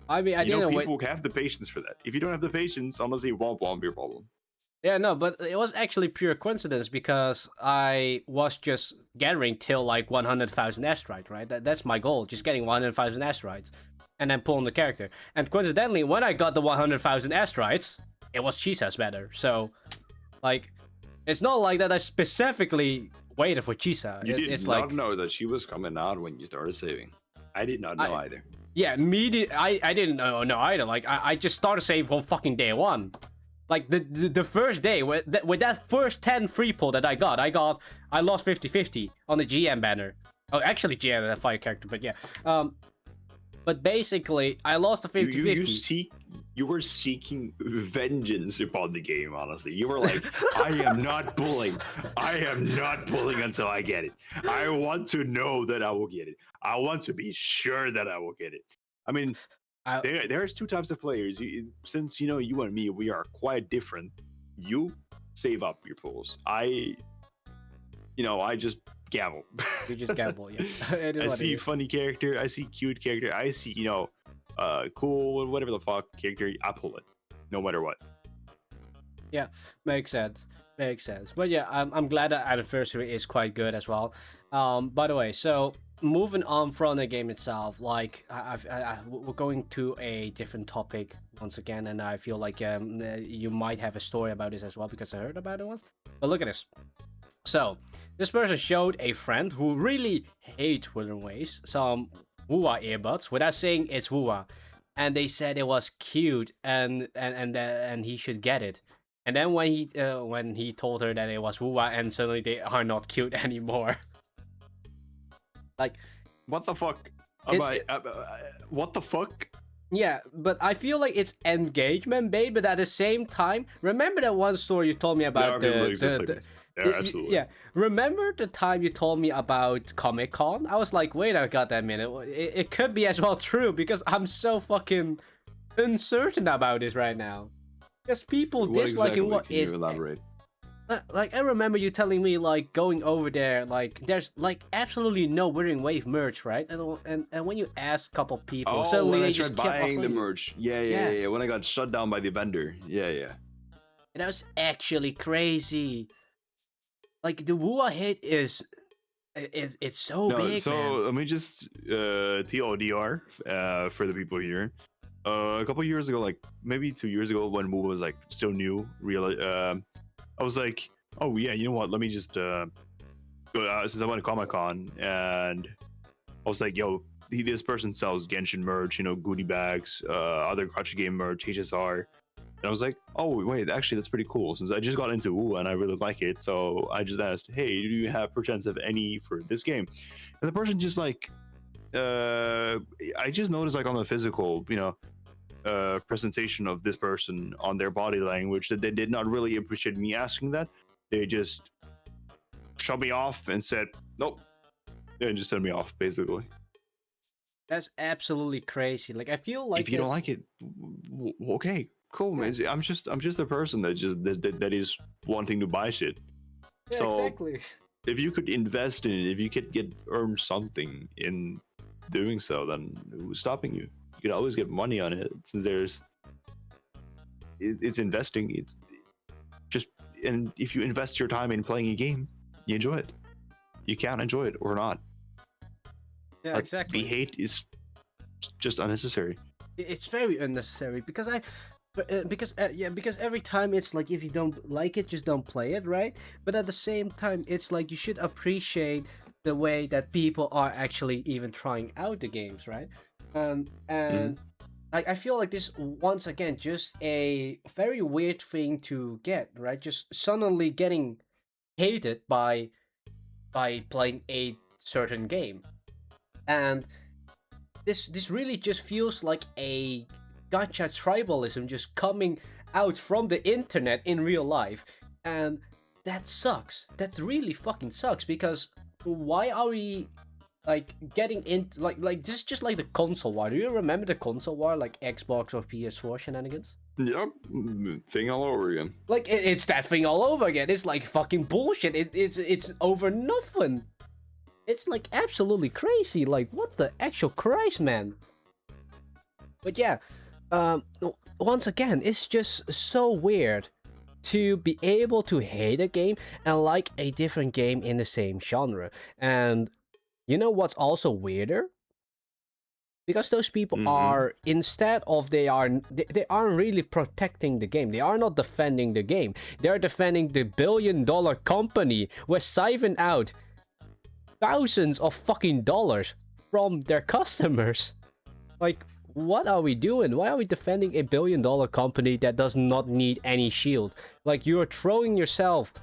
I mean, I You know, didn't wait. people have the patience for that. If you don't have the patience, honestly, it won't be your problem. Yeah, no, but it was actually pure coincidence because I was just gathering till like 100,000 asteroids, right? That's my goal, just getting 100,000 asteroids, and then pulling the character. And coincidentally, when I got the 100,000 asteroids, it was Chisa's better. So, like, it's not like that I specifically waited for Chisa. You did It's not like know that she was coming out when you started saving. I did not know I either. yeah, I didn't know either. Like I just started saving from fucking day one. Like the first day with that first 10 free pull that I lost 50-50 on the GM banner. Oh, actually GM that fire character, but yeah. But basically I lost the 50-50. You were seeking vengeance upon the game, honestly. You were like, I am not pulling. I am not pulling until I get it. I want to know that I will get it. I want to be sure that I will get it. I mean, there's two types of players. Since you know you and me, we are quite different. You save up your pulls. I just gamble. You just gamble, yeah. I see funny character. I see cute character. I see cool whatever the fuck character. I pull it, no matter what. Yeah, makes sense. But yeah, I'm glad that Anniversary is quite good as well. By the way, so moving on from the game itself, like we're going to a different topic once again, and I feel like you might have a story about this as well because I heard about it once. But look at this. So this person showed a friend who really hates Wuthering Waves some Wua earbuds without saying it's Wua, and they said it was cute and he should get it. And then when he told her that it was Wua, and suddenly they are not cute anymore. Like, what the fuck? What the fuck? Yeah, but I feel like it's engagement bait, but at the same time, remember that one story you told me about yeah, absolutely. Yeah, remember the time you told me about Comic-Con? I was like, wait a goddamn minute, it could be as well true because I'm so fucking uncertain about this right now. Because people disliking what is. Can you elaborate? Like I remember you telling me like going over there, like there's like absolutely no Wuthering Wave merch, right? And when you ask a couple people, suddenly when they I just tried kept buying the offering. merch. Yeah. When I got shut down by the vendor. Yeah. And that was actually crazy. Like the Wua hit is it's so big. So man. let me just TLDR for the people here. A couple years ago, like maybe 2 years ago, when Wua was like still new, I was like, oh yeah, you know what? Let me just go since I went to Comic-Con, and I was like, yo, this person sells Genshin merch, goodie bags, other Gacha game merch, HSR. And I was like, oh wait, actually that's pretty cool. Since I just got into WoW and I really like it, so I just asked, hey, do you have perchance of any for this game? And the person just like, I just noticed like on the physical, presentation of this person on their body language that they did not really appreciate me asking that. They just shut me off and said, nope, and just sent me off basically. That's absolutely crazy. Like I feel like if you don't like it, okay. Cool, man. I'm just a person that is wanting to buy shit. Yeah, so exactly. If you could invest in it, if you could earn something in doing so, then who's stopping you? You could always get money on it since it's investing. It's just, and if you invest your time in playing a game, you enjoy it. You can enjoy it or not. Yeah, exactly. The hate is just unnecessary. It's very unnecessary because because every time it's like if you don't like it, just don't play it, right? But at the same time, it's like you should appreciate the way that people are actually even trying out the games, right? And I feel like this once again just a very weird thing to get, right? Just suddenly getting hated by playing a certain game, and this really just feels like a gacha tribalism just coming out from the internet in real life, and that sucks. That really fucking sucks because why are we like getting in like this is just like the console war. Do you remember the console war, like Xbox or PS4 shenanigans? Yep, thing all over again. Like it's that thing all over again. It's like fucking bullshit. It's over nothing. It's like absolutely crazy. Like what the actual Christ, man. But yeah, once again, it's just so weird to be able to hate a game and like a different game in the same genre. And you know what's also weirder? Because those people Mm-hmm. are, instead of they aren't really protecting the game, they are not defending the game, they're defending the billion-dollar company who has siphoned out thousands of fucking dollars from their customers. Like, what are we doing? Why are we defending a billion-dollar company that does not need any shield? Like, you're throwing yourself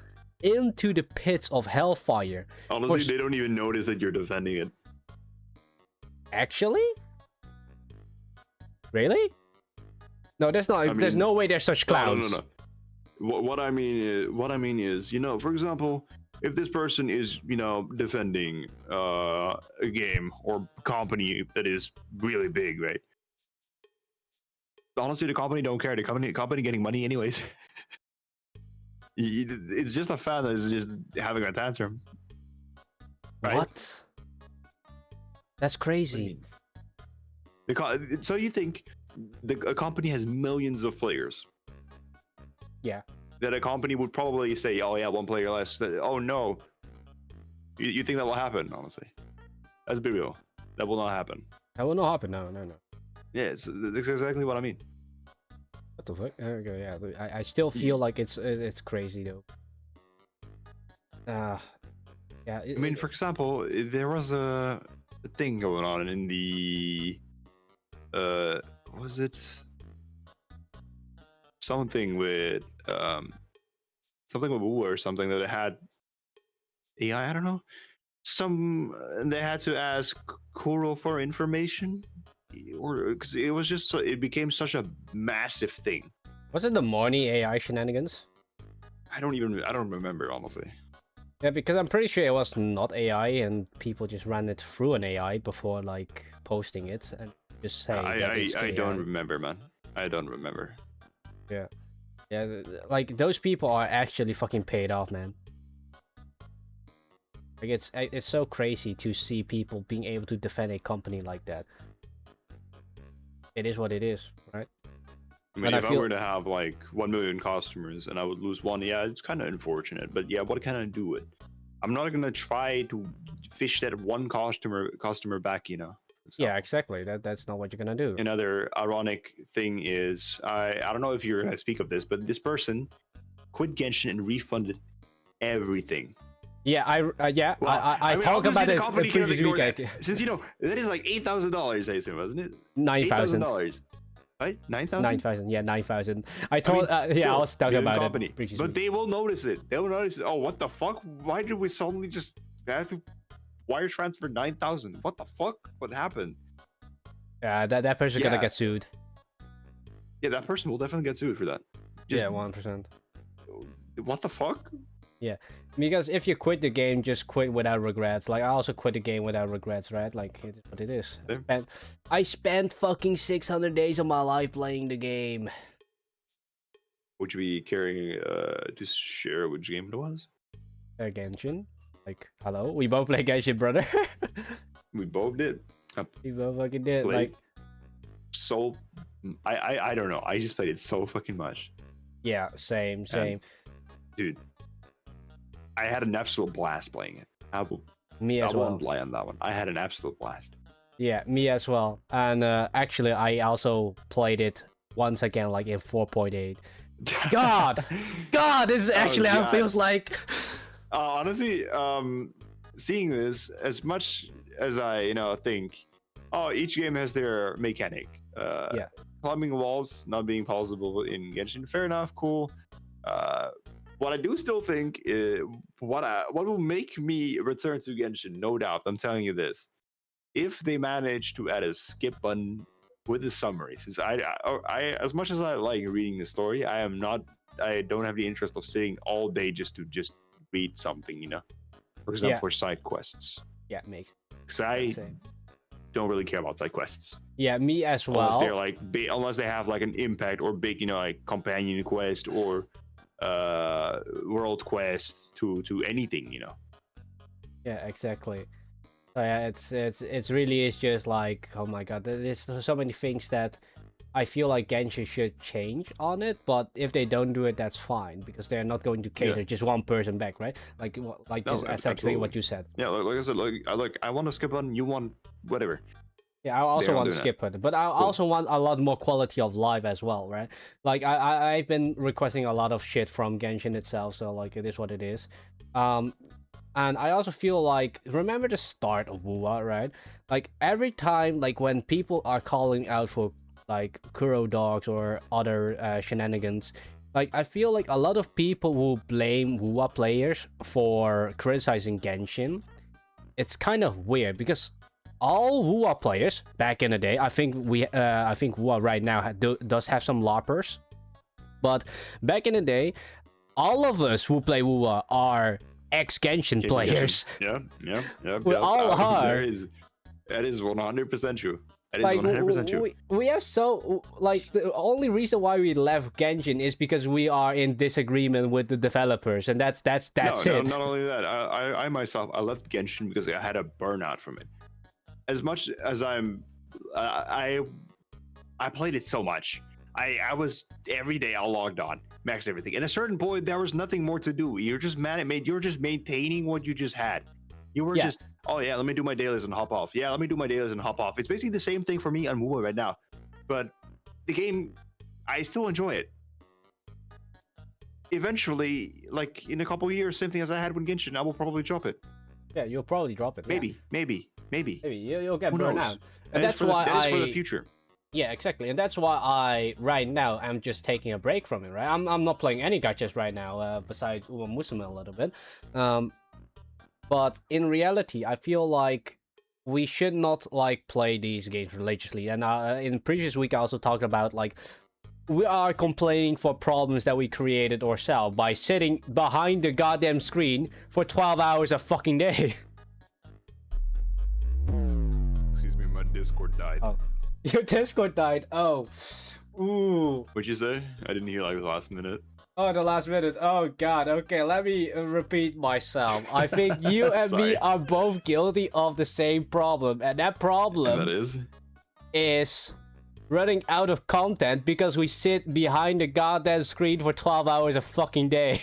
into the pits of hellfire for Honestly, they don't even notice that you're defending it. actually, really? No, there's not. I There's mean, no way there's such clowns. no. What I mean is, for example, if this person is, defending a game or company that is really big, right? Honestly, the company don't care. The company getting money anyways. It's just a fan that is just having a tantrum, right? What? That's What do you crazy. mean? So you think a company has millions of players? Yeah, That a company would probably say, "Oh yeah, one player less." Oh no, you think that will happen? Honestly, let's be real. That will not happen. that will not happen. No, no, no. Yeah, that's exactly what I mean. What the fuck? Okay, yeah, I still feel like it's crazy though. Uh yeah. I mean, for example, there was a thing going on in the was it something with something with Wu or something that it had AI? I don't know. They had to ask Kuro for information, or because it was just it became such a massive thing. Was it the Marnie AI shenanigans? I don't remember honestly. Yeah, because I'm pretty sure it was not AI and people just ran it through an AI before like posting it and just say that it's the I don't AI. remember, man. I don't remember. Yeah. Yeah, like those people are actually fucking paid off, man. Like it's so crazy to see people being able to defend a company like that. It is what it is, right? I mean, And I if I feel were to have like 1 million customers and I would lose one, yeah, it's kind of unfortunate. But yeah, what can I do it? I'm not gonna try to fish that one customer back, For yeah, example. exactly. That's not what you're gonna do. Another ironic thing is I don't know if you're gonna speak of this, but this person quit Genshin and refunded everything. Yeah, yeah, Well, I I mean, talked obviously about the this company cannot previous ignore week. that, since that is like $8,000, I assume, wasn't it? Nine Eight thousand thousand. dollars, right? 9,000. 9,000. Yeah, 9,000. I I mean, told. Yeah, I still, was talking million about it company, previous but week. they will notice it. They will notice it. Oh, what the fuck? Why did we suddenly just have to wire transfer 9,000? What the fuck? What happened? Yeah, that person's gonna Yeah, get sued. yeah, that person will definitely get sued for that. Just Yeah, 1%. what the fuck? Yeah, because if you quit the game, just quit without regrets. Like I also quit the game without regrets, right? Like it is what it is. There. I spent fucking 600 days of my life playing the game. Would you be caring to share which game it was? Genshin. Like, hello, we both play Genshin, brother. We both did. I We both fucking did. played Like, so. I don't know. I just played it so fucking much, yeah, same, and same. dude, I had an absolute blast playing it. Me I as won't well. lie on that one. I had an absolute blast. Yeah, me as well. And actually, I also played it once again, like in 4.8. God, God, this is Oh, actually how it God. feels like. Honestly, seeing this, as much as I, think, oh, each game has their mechanic. Yeah. Climbing walls not being possible in Genshin, fair enough, cool. What I do still think is what will make me return to Genshin, no doubt. I'm telling you this: if they manage to add a skip button with the summary, since I as much as I like reading the story, I don't have the interest of sitting all day just to read something, for example, Yeah. for side quests, Yeah, makes because I same. don't really care about side quests Yeah, me as unless they're well. like big, unless they have like an impact or big, like companion quest or world quest to anything. Yeah, exactly. So yeah, it's really is just like, oh my god, there's so many things that I feel like Genshin should change on it, but if they don't do it, that's fine because they're not going to Yeah. cater just one person back, right? Like No, just exactly absolutely. what you said. Yeah, like I said, I want to skip on. You want whatever. Yeah, I also They're not want to doing that. skip it, but I Cool. also want a lot more quality of life as well, right? Like I've been requesting a lot of shit from Genshin itself, so like it is what it is. Um, and I also feel like remember the start of WoA, right? Like every time, like when people are calling out for like Kuro dogs or other shenanigans, like I feel like a lot of people will blame WoA players for criticizing Genshin. It's kind of weird because all WoA players back in the day, I think WoA right now does have some LARPers, but back in the day, all of us who play WoA are ex-Genshin players. Yeah, yeah, yeah. We all There are. is. That is 100% true. That is Like 100% true. we have so like the only reason why we left Genshin is because we are in disagreement with the developers, and that's No, it. not only that. I myself, I left Genshin because I had a burnout from it. As much as I played it so much. I was every day I logged on, maxed everything. At a certain point, there was nothing more to do. You're just you're just maintaining what you just had. You were Yeah, just, oh yeah, let me do my dailies and hop off. Yeah, let me do my dailies and hop off. It's basically the same thing for me on WoW right now. But the game, I still enjoy it. Eventually, like in a couple of years, same thing as I had with Genshin, I will probably drop it. yeah, you'll probably drop it. Yeah. Maybe. Maybe you'll get Who burned knows? out, and that's why That is for the future. Yeah, exactly, and that's why I right now I'm just taking a break from it. Right, I'm not playing any gachas right now, besides Uma Musume a little bit. But in reality, I feel like we should not like play these games religiously. And in previous week, I also talked about like we are complaining for problems that we created ourselves by sitting behind the goddamn screen for 12 hours a fucking day. Excuse me, my Discord died. Oh. Your Discord died. Oh. Ooh. What'd you say? I didn't hear like the last minute. Oh, the last minute. Oh, God. Okay, let me repeat myself. I think you and me Sorry. are both guilty of the same problem. And that problem And that is running out of content because we sit behind the goddamn screen for 12 hours a fucking day.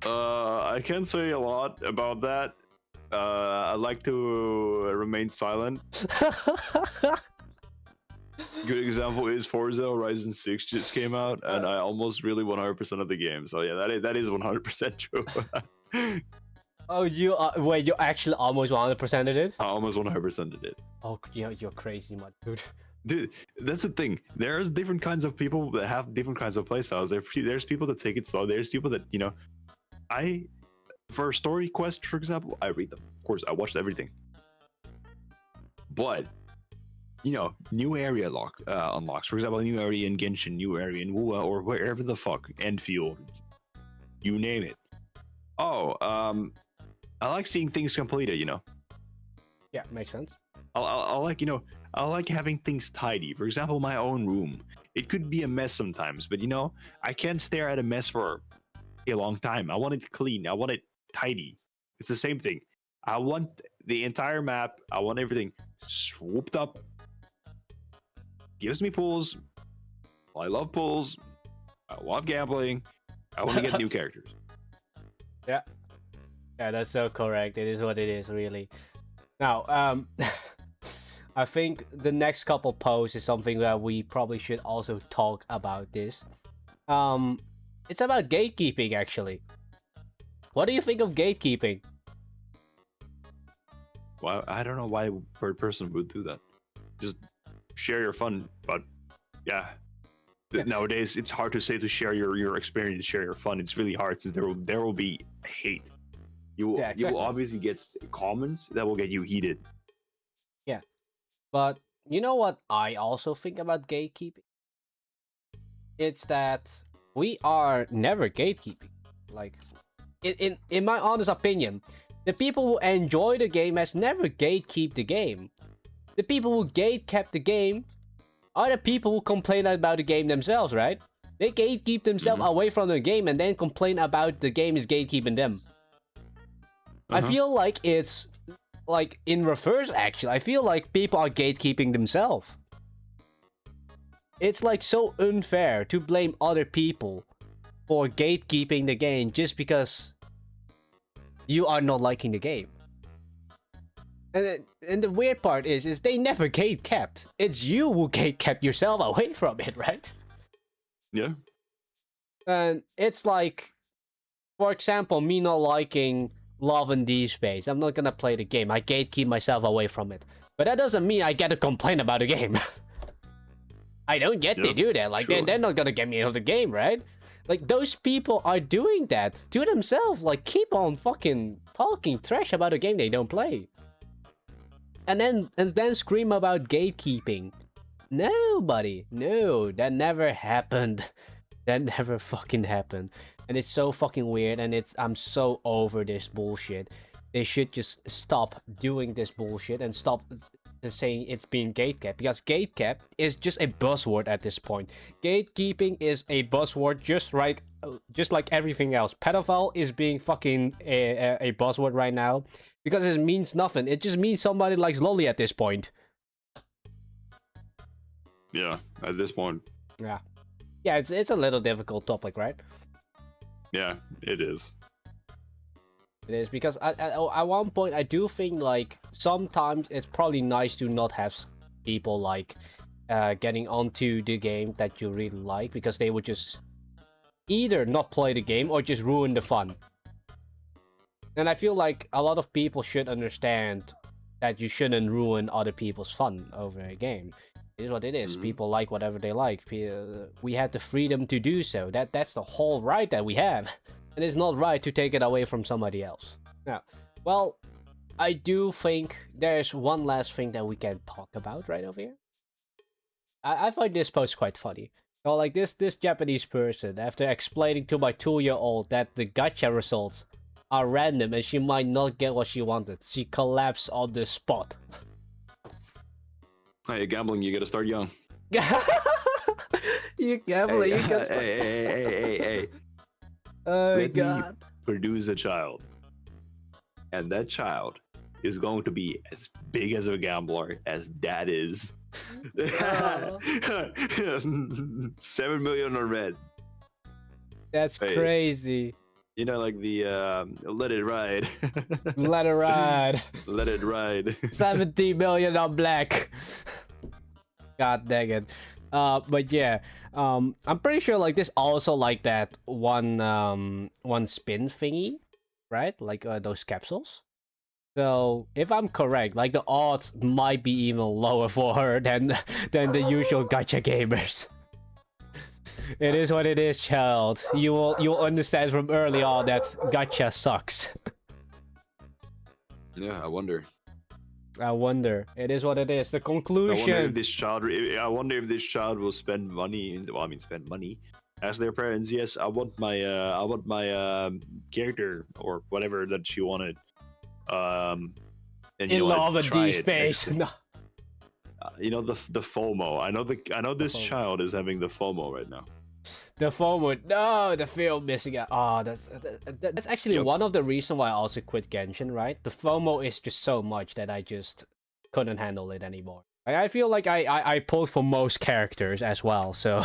I can't say a lot about that. I like to remain silent. Good example is Forza Horizon 6 just came out, and I almost really 100% of the game. So yeah, that is 100% true. Oh, you wait, you actually almost 100%ed it? I almost 100%ed it. Oh, you're crazy, my dude. Dude, that's the thing. There's different kinds of people that have different kinds of playstyles. There's people that take it slow. There's people that, for story quests, for example, I read them. Of course, I watched everything. But new area unlocks. For example, a new area in Genshin, new area in WoA, or wherever the fuck, Enfield, you name it. Oh, I like seeing things completed. Yeah, makes sense. I like I like having things tidy. For example, my own room. It could be a mess sometimes, but I can't stare at a mess for a long time. I want it clean. I want it tidy. It's the same thing. I want the entire map. I want everything swooped up. Gives me pools. I love pools. I love gambling. I want to get new characters. Yeah, that's so correct. It is what it is, really. Now, I think the next couple posts is something that we probably should also talk about this. It's about gatekeeping, actually. What do you think of gatekeeping? Well, I don't know why a person would do that. Just share your fun, but yeah. Nowadays it's hard to say to share your experience, share your fun. It's really hard since there will be hate. You will obviously get comments that will get you heated. Yeah, but you know what I also think about gatekeeping? It's that we are never gatekeeping. Like, in my honest opinion, the people who enjoy the game has never gatekeep the game. The people who gatekeep the game are the people who complain about the game themselves, right? They gatekeep themselves away from the game and then complain about the game is gatekeeping them. I feel like it's like in reverse, actually, I feel like people are gatekeeping themselves. It's like so unfair to blame other people for gatekeeping the game just because you are not liking the game. And the weird part is they never gatekept. It's you who gatekept yourself away from it, right? Yeah. And it's like, for example, me not liking Love and Deep Space. I'm not gonna play the game. I gatekeep myself away from it. But that doesn't mean I get to complain about the game. I don't get to do that. Like, they're not gonna get me out of the game, right? Like, those people are doing that to themselves. Like, keep on fucking talking trash about a game they don't play. And then scream about gatekeeping. No, buddy. No, that never happened. That never fucking happened. And it's so fucking weird, and I'm so over this bullshit. They should just stop doing this bullshit and stop saying it's being gatekept, because gatekept is just a buzzword at this point. Gatekeeping is a buzzword, just like everything else. Pedophile is being fucking a buzzword right now because it means nothing. It just means somebody likes lolly at this point. Yeah, at this point. Yeah, it's a little difficult topic, right? Yeah, it is. It is, because at one point I do think like sometimes it's probably nice to not have people like getting onto the game that you really like, because they would just either not play the game or just ruin the fun. And I feel like a lot of people should understand that you shouldn't ruin other people's fun over a game. It is what it is. People like whatever they like. We have the freedom to do so. That's the whole right that we have. And it's not right to take it away from somebody else. Now, well, I do think there's one last thing that we can talk about right over here. I find this post quite funny. So, like, this Japanese person, after explaining to my 2-year-old that the gacha results are random and she might not get what she wanted, she collapsed on the spot. Hey, gambling, you gotta start young. You gambling, you gotta start... Hey. Oh Let god. me produce a child. And that child is going to be as big as a gambler as dad is. 7 million on red. That's crazy. You know, like the let it ride. Let it ride. Let it ride. 70 million on black. God dang it. But yeah, I'm pretty sure like this also like that one spin thingy, right? Like those capsules. So if I'm correct, like the odds might be even lower for her than the usual gacha gamers. It is what it is, child. You'll understand from early on that gacha sucks. Yeah, I wonder. It is what it is. The conclusion. I wonder if this child will spend money. Spend money. Ask their parents. Yes, I want my character or whatever that she wanted. And in Love and Deep Space. No. You know the FOMO. I know this child is having the FOMO right now. The FOMO. No, the fear of missing out. Oh, that's actually one of the reasons why I also quit Genshin, right? The FOMO is just so much that I just couldn't handle it anymore. I feel like I pulled for most characters as well, so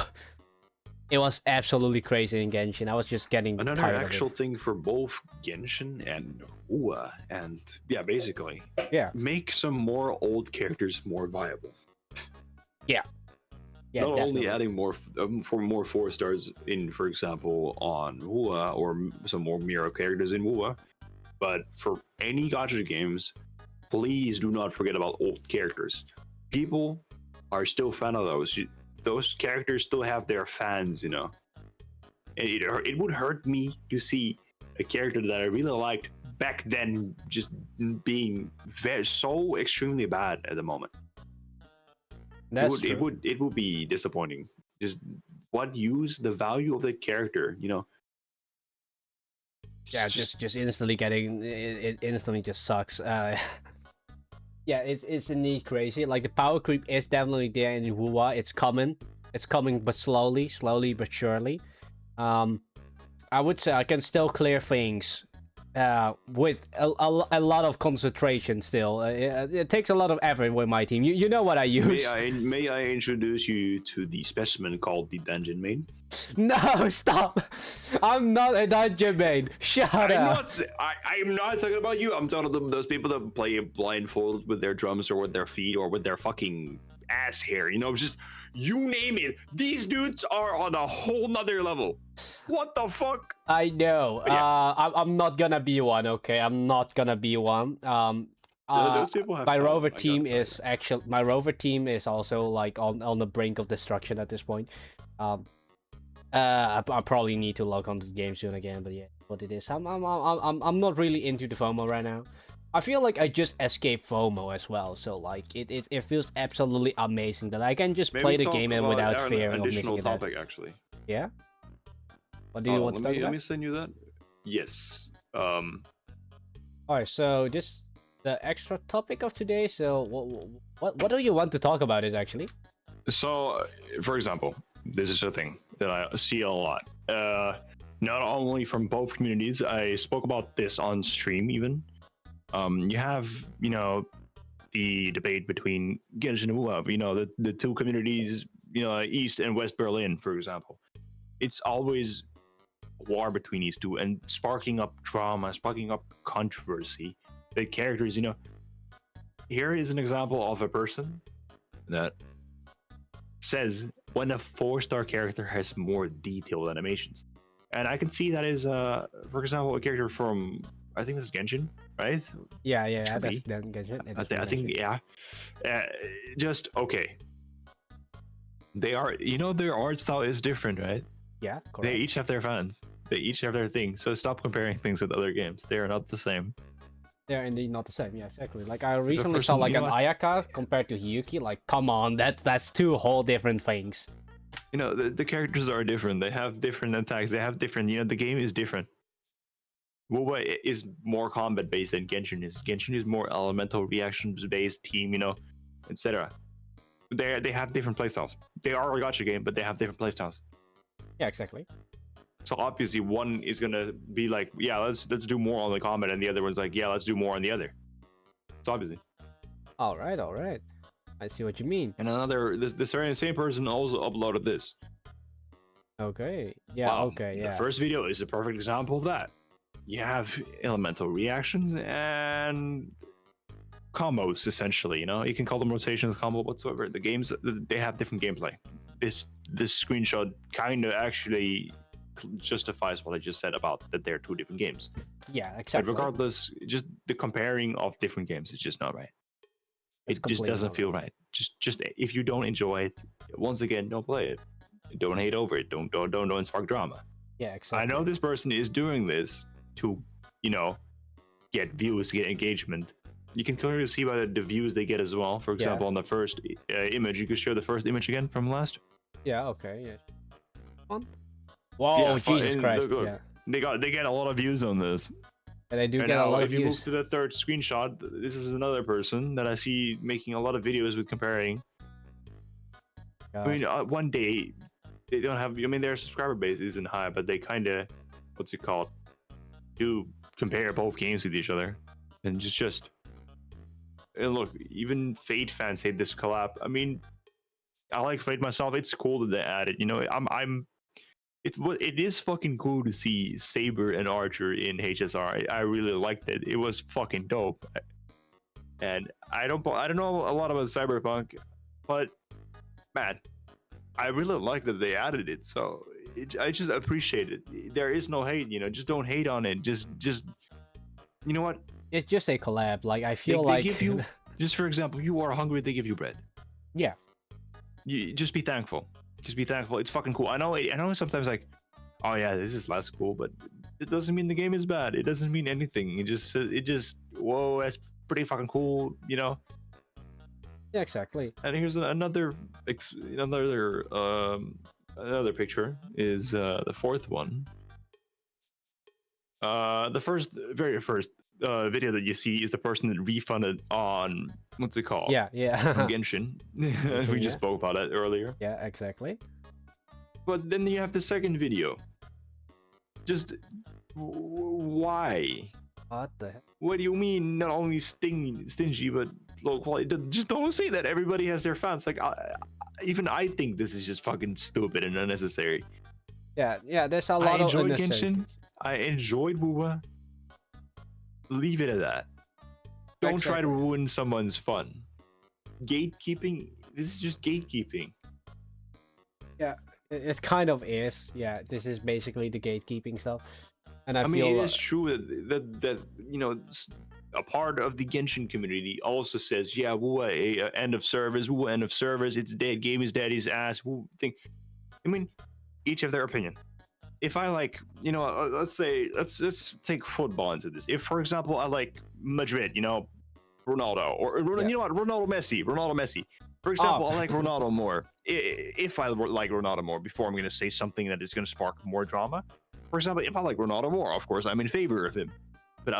it was absolutely crazy in Genshin. I was just getting another tired actual of it. thing for both Genshin and UA, and basically, make some more old characters more viable. Yeah, not definitely. only adding more 4 stars in, for example, on UA, or some more Miro characters in UA, but for any gacha games, please do not forget about old characters. People are still fan of those. Those characters still have their fans, you know. And it would hurt me to see a character that I really liked back then just being so extremely bad at the moment. It would be disappointing. Just what use the value of the character, you know? Yeah, just instantly getting it instantly just sucks. Yeah, it's indeed crazy. Like the power creep is definitely there in Wuwa. It's coming, but slowly but surely. I would say I can still clear things with a lot of concentration still. It takes a lot of effort with my team. You know what I use. May I introduce you to the specimen called the dungeon main? No, stop. I'm not a dungeon main. Shut up. I'm not talking about you. I'm talking about those people that play blindfolded with their drums or with their feet or with their fucking ass hair. You know, just you name it. These dudes are on a whole nother level. What the fuck? I know. But yeah. I'm not gonna be one. Okay, I'm not gonna be one. Those people have my talent, rover I gotta team tell you. is actually my rover team is also like on the brink of destruction at this point. I probably need to log onto the game soon again, but yeah, what it is. I'm not really into the FOMO right now. I feel like I just escaped FOMO as well, so like it feels absolutely amazing that I can just Maybe play the talk game and about without an fear of missing additional it out. topic actually. Yeah. What do you Hold on, want to talk let about? me send you that. Yes. Alright, so just the extra topic of today. So what do you want to talk about? Is actually. So, for example, this is a thing that I see a lot. Not only from both communities. I spoke about this on stream even. You have, you know, the debate between Genshin and WoW. You know, the two communities, you know, East and West Berlin, for example. It's always war between these two and sparking up drama, sparking up controversy. The characters, you know. Here is an example of a person that says when a 4-star character has more detailed animations. And I can see that is, for example, a character from, I think this is Genshin, right? Yeah. Should That's be. Genshin. I think, yeah. Just, okay. They are, you know, their art style is different, right? Yeah, correct. They each have their fans. They each have their thing. So stop comparing things with other games. They are not the same. They're indeed not the same. Yeah, exactly. Like I recently person, saw like you an know what? Ayaka compared to Hiyuki. Like, come on, that's two whole different things. You know, the characters are different. They have different attacks. They have different, you know, the game is different. WoW is more combat based than Genshin is. Genshin is more elemental reactions based team, you know, etc. They have different playstyles. They are a gacha game, but they have different playstyles. Yeah, exactly. So obviously, one is gonna be like, yeah, let's do more on the combat, and the other one's like, yeah, let's do more on the other. It's obviously. All right. I see what you mean. And another, this same person also uploaded this. Okay. Yeah. Wow, Okay. Yeah. the first video is a perfect example of that. You have elemental reactions and combos, essentially. You know, you can call them rotations, combo, whatsoever. The games, they have different gameplay. This screenshot kind of actually justifies what I just said about that they're two different games. Yeah. Exactly. But regardless, just the comparing of different games is just not right. It's It just doesn't feel right. Just if you don't enjoy it, once again, don't play it. Don't hate over it. Don't spark drama. Yeah. Exactly. I know this person is doing this to, you know, get views, get engagement. You can clearly see by the views they get as well. For example, on the first image, you could show the first image again from last. Yeah. Okay. Yeah. Fun. Whoa, yeah, Jesus Christ! Look, yeah. They get a lot of views on this. And I do and get now, a lot if of you views. move to the third screenshot, this is another person that I see making a lot of videos with comparing. God. I mean, one day they don't have. I mean, their subscriber base isn't high, but they kind of, what's it called, do compare both games with each other, and just. And look, even Fate fans hate this collab. I mean, I like Fate myself. It's cool that they added. You know, it is fucking cool to see Saber and Archer in HSR. I really liked it. It was fucking dope. And I don't know a lot about Cyberpunk, but man, I really like that they added it. So I just appreciate it. There is no hate, you know. Just don't hate on it. Just you know what? It's just a collab. Like I feel they like give you, just for example, you are hungry, they give you bread. Yeah. You just be thankful. Just be thankful. It's fucking cool. I know sometimes like, oh yeah, this is less cool, but it doesn't mean the game is bad. It doesn't mean anything. It just whoa, that's pretty fucking cool, you know. Yeah, exactly. And here's another picture is the fourth one. The very first video that you see is the person that refunded on, what's it called? Yeah. From Genshin. We just spoke about it earlier. Yeah, exactly. But then you have the second video. Just why? What the heck? What do you mean? Not only stingy, but low quality. Just don't say that. Everybody has their fans. Like, even I think this is just fucking stupid and unnecessary. Yeah, yeah. There's a I lot of enjoyed unnecessary Genshin. things. I enjoyed WoWa. Leave it at that. Don't try to Exactly. ruin someone's fun. Gatekeeping. This is just gatekeeping. Yeah, it kind of is. Yeah, this is basically the gatekeeping stuff, and I I mean, it feel is true that you know a part of the Genshin community also says, yeah, WoWa end of service, WoWa end of service, it's dead, game is dead, his ass. Woo thing. I mean, each have their opinion. If I like, let's take football into this. If, for example, I like Madrid, Ronaldo, or yeah. you know what, Ronaldo Messi. For Oh, example, I like Ronaldo more. If I like Ronaldo more, before I'm going to say something that is going to spark more drama. For example, if I like Ronaldo more, of course, I'm in favor of him. But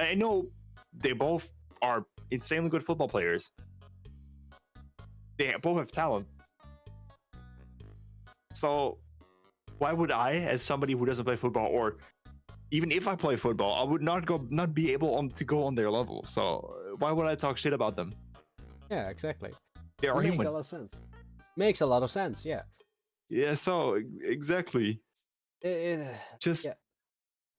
I know they both are insanely good football players. They both have talent. So why would I, as somebody who doesn't play football, or even if I play football, I would not be able to go on their level. So why would I talk shit about them? yeah, exactly. They are Makes a human. lot of sense. Makes a lot of sense. Yeah. Yeah. So exactly. Just Yeah.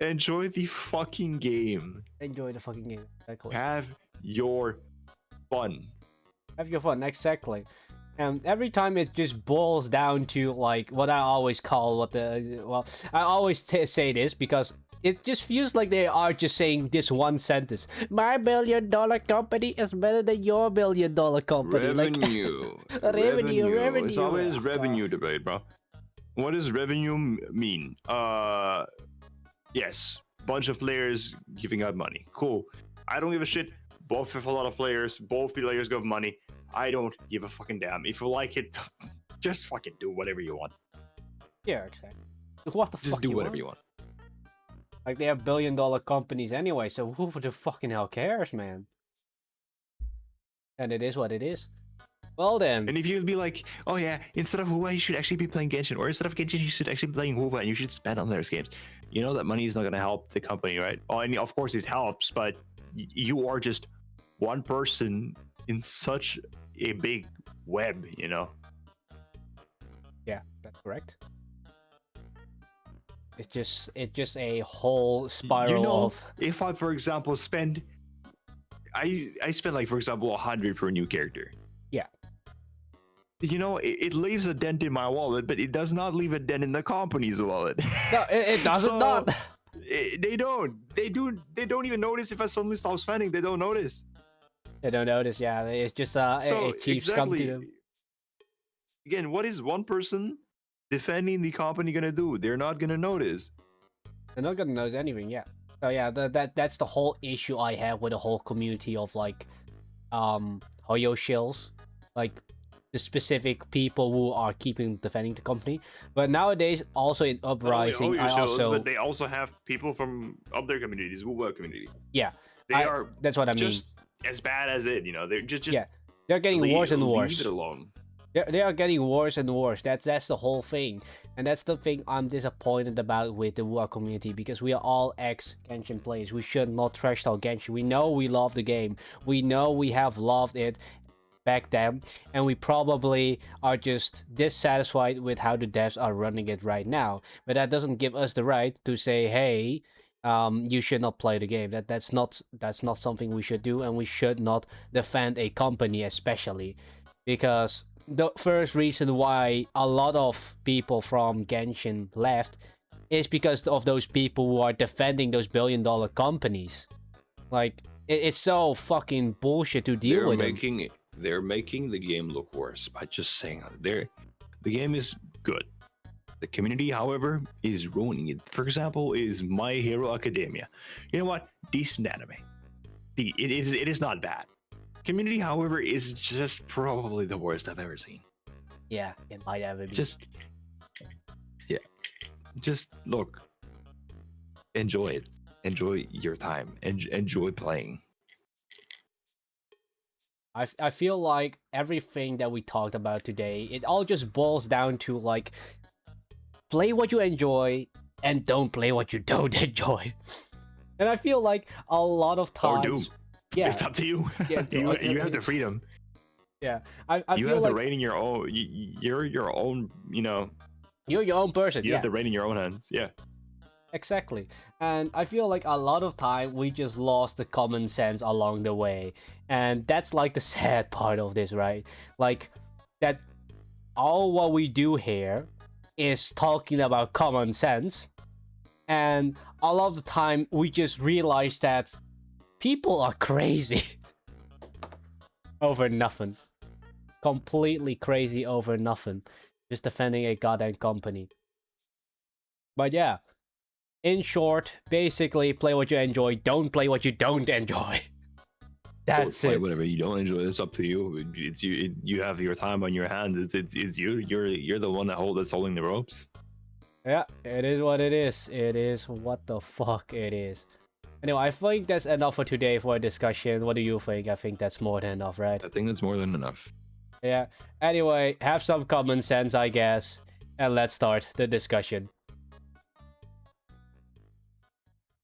enjoy the fucking game. Enjoy the fucking game. Exactly. Have your fun. Have your fun. Exactly. And every time it just boils down to like what I always call I always say this because it just feels like they are just saying this one sentence. My $1 billion company is better than your $1 billion company. Revenue. Like revenue. It's always Oh, revenue God. debate, bro. What does revenue mean? Yes, bunch of players giving out money. Cool. I don't give a shit. Both have a lot of players. Both players give money. I don't give a fucking damn. If you like it, just fucking do whatever you want. Yeah, exactly. What the Just fuck do you whatever want? you want. Like they have $1 billion companies anyway, so who the fucking hell cares, man? And it is what it is. Well then. And if you'd be like, oh yeah, instead of WoWa, you should actually be playing Genshin, or instead of Genshin, you should actually be playing WoWa, and you should spend on those games. You know that money is not going to help the company, right? Oh, I mean, of course it helps, but you are just one person in such a big web, you know. Yeah, that's correct. It's just a whole spiral You know, of if I, for example, I spend like, for example, 100 for a new character. yeah. You know, it leaves a dent in my wallet, but it does not leave a dent in the company's wallet. No, it doesn't So, not. They don't. They don't even notice if I suddenly stop spending. They don't notice. They don't notice. Yeah, it's just So a chiefs come to exactly. them. Again, what is one person defending the company gonna do? They're not gonna notice. They're not gonna notice anything. Yeah. So yeah, that's the whole issue I have with the whole community of like, Hoyo shills, like the specific people who are keeping defending the company. But nowadays, also in Uprising, I also but they also have people from other communities, WoWa community. yeah, They are that's what I mean. just as bad as it. You know, they're just Yeah, they're getting worse and worse. Leave it alone. They are getting worse and worse. That's the whole thing, and that's the thing I'm disappointed about with the WoW community, because we are all ex-Genshin players. We should not trash talk Genshin. We know we love the game. We know we have loved it back then, and we probably are just dissatisfied with how the devs are running it right now. But that doesn't give us the right to say, hey, you should not play the game. That's not something we should do, and we should not defend a company, especially because the first reason why a lot of people from Genshin left is because of those people who are defending those $1 billion companies. Like, it's so fucking bullshit to deal with them. They're making the game look worse by just saying the game is good. The community, however, is ruining it. For example, is My Hero Academia. You know what? Decent anime. It is not bad. Community, however, is just probably the worst I've ever seen. Yeah, it might ever be. Just look, enjoy it, enjoy your time, and enjoy playing. I feel like everything that we talked about today, it all just boils down to like, play what you enjoy and don't play what you don't enjoy. And I feel like a lot of Or times, do. yeah, It's up to you. yeah, You have the freedom. yeah. I You feel have the like reign in your own. You're your own. You know. you're your own person. You have Yeah, the reign in your own hands. Yeah. exactly. And I feel like a lot of time we just lost the common sense along the way, and that's like the sad part of this, right? Like that all what we do here is talking about common sense, and a lot of the time we just realize that people are crazy over nothing, completely crazy over nothing, just defending a goddamn company. But yeah, in short, basically play what you enjoy, don't play what you don't enjoy. That's Play it. whatever you don't enjoy. It's up to you. It's you. You have your time on your hands. It's you. You're the one that's holding the ropes. Yeah, it is what it is. It is what the fuck it is. Anyway, I think that's enough for today for a discussion. What do you think? I think that's more than enough, right? I think that's more than enough. Yeah. Anyway, have some common sense, I guess, and let's start the discussion.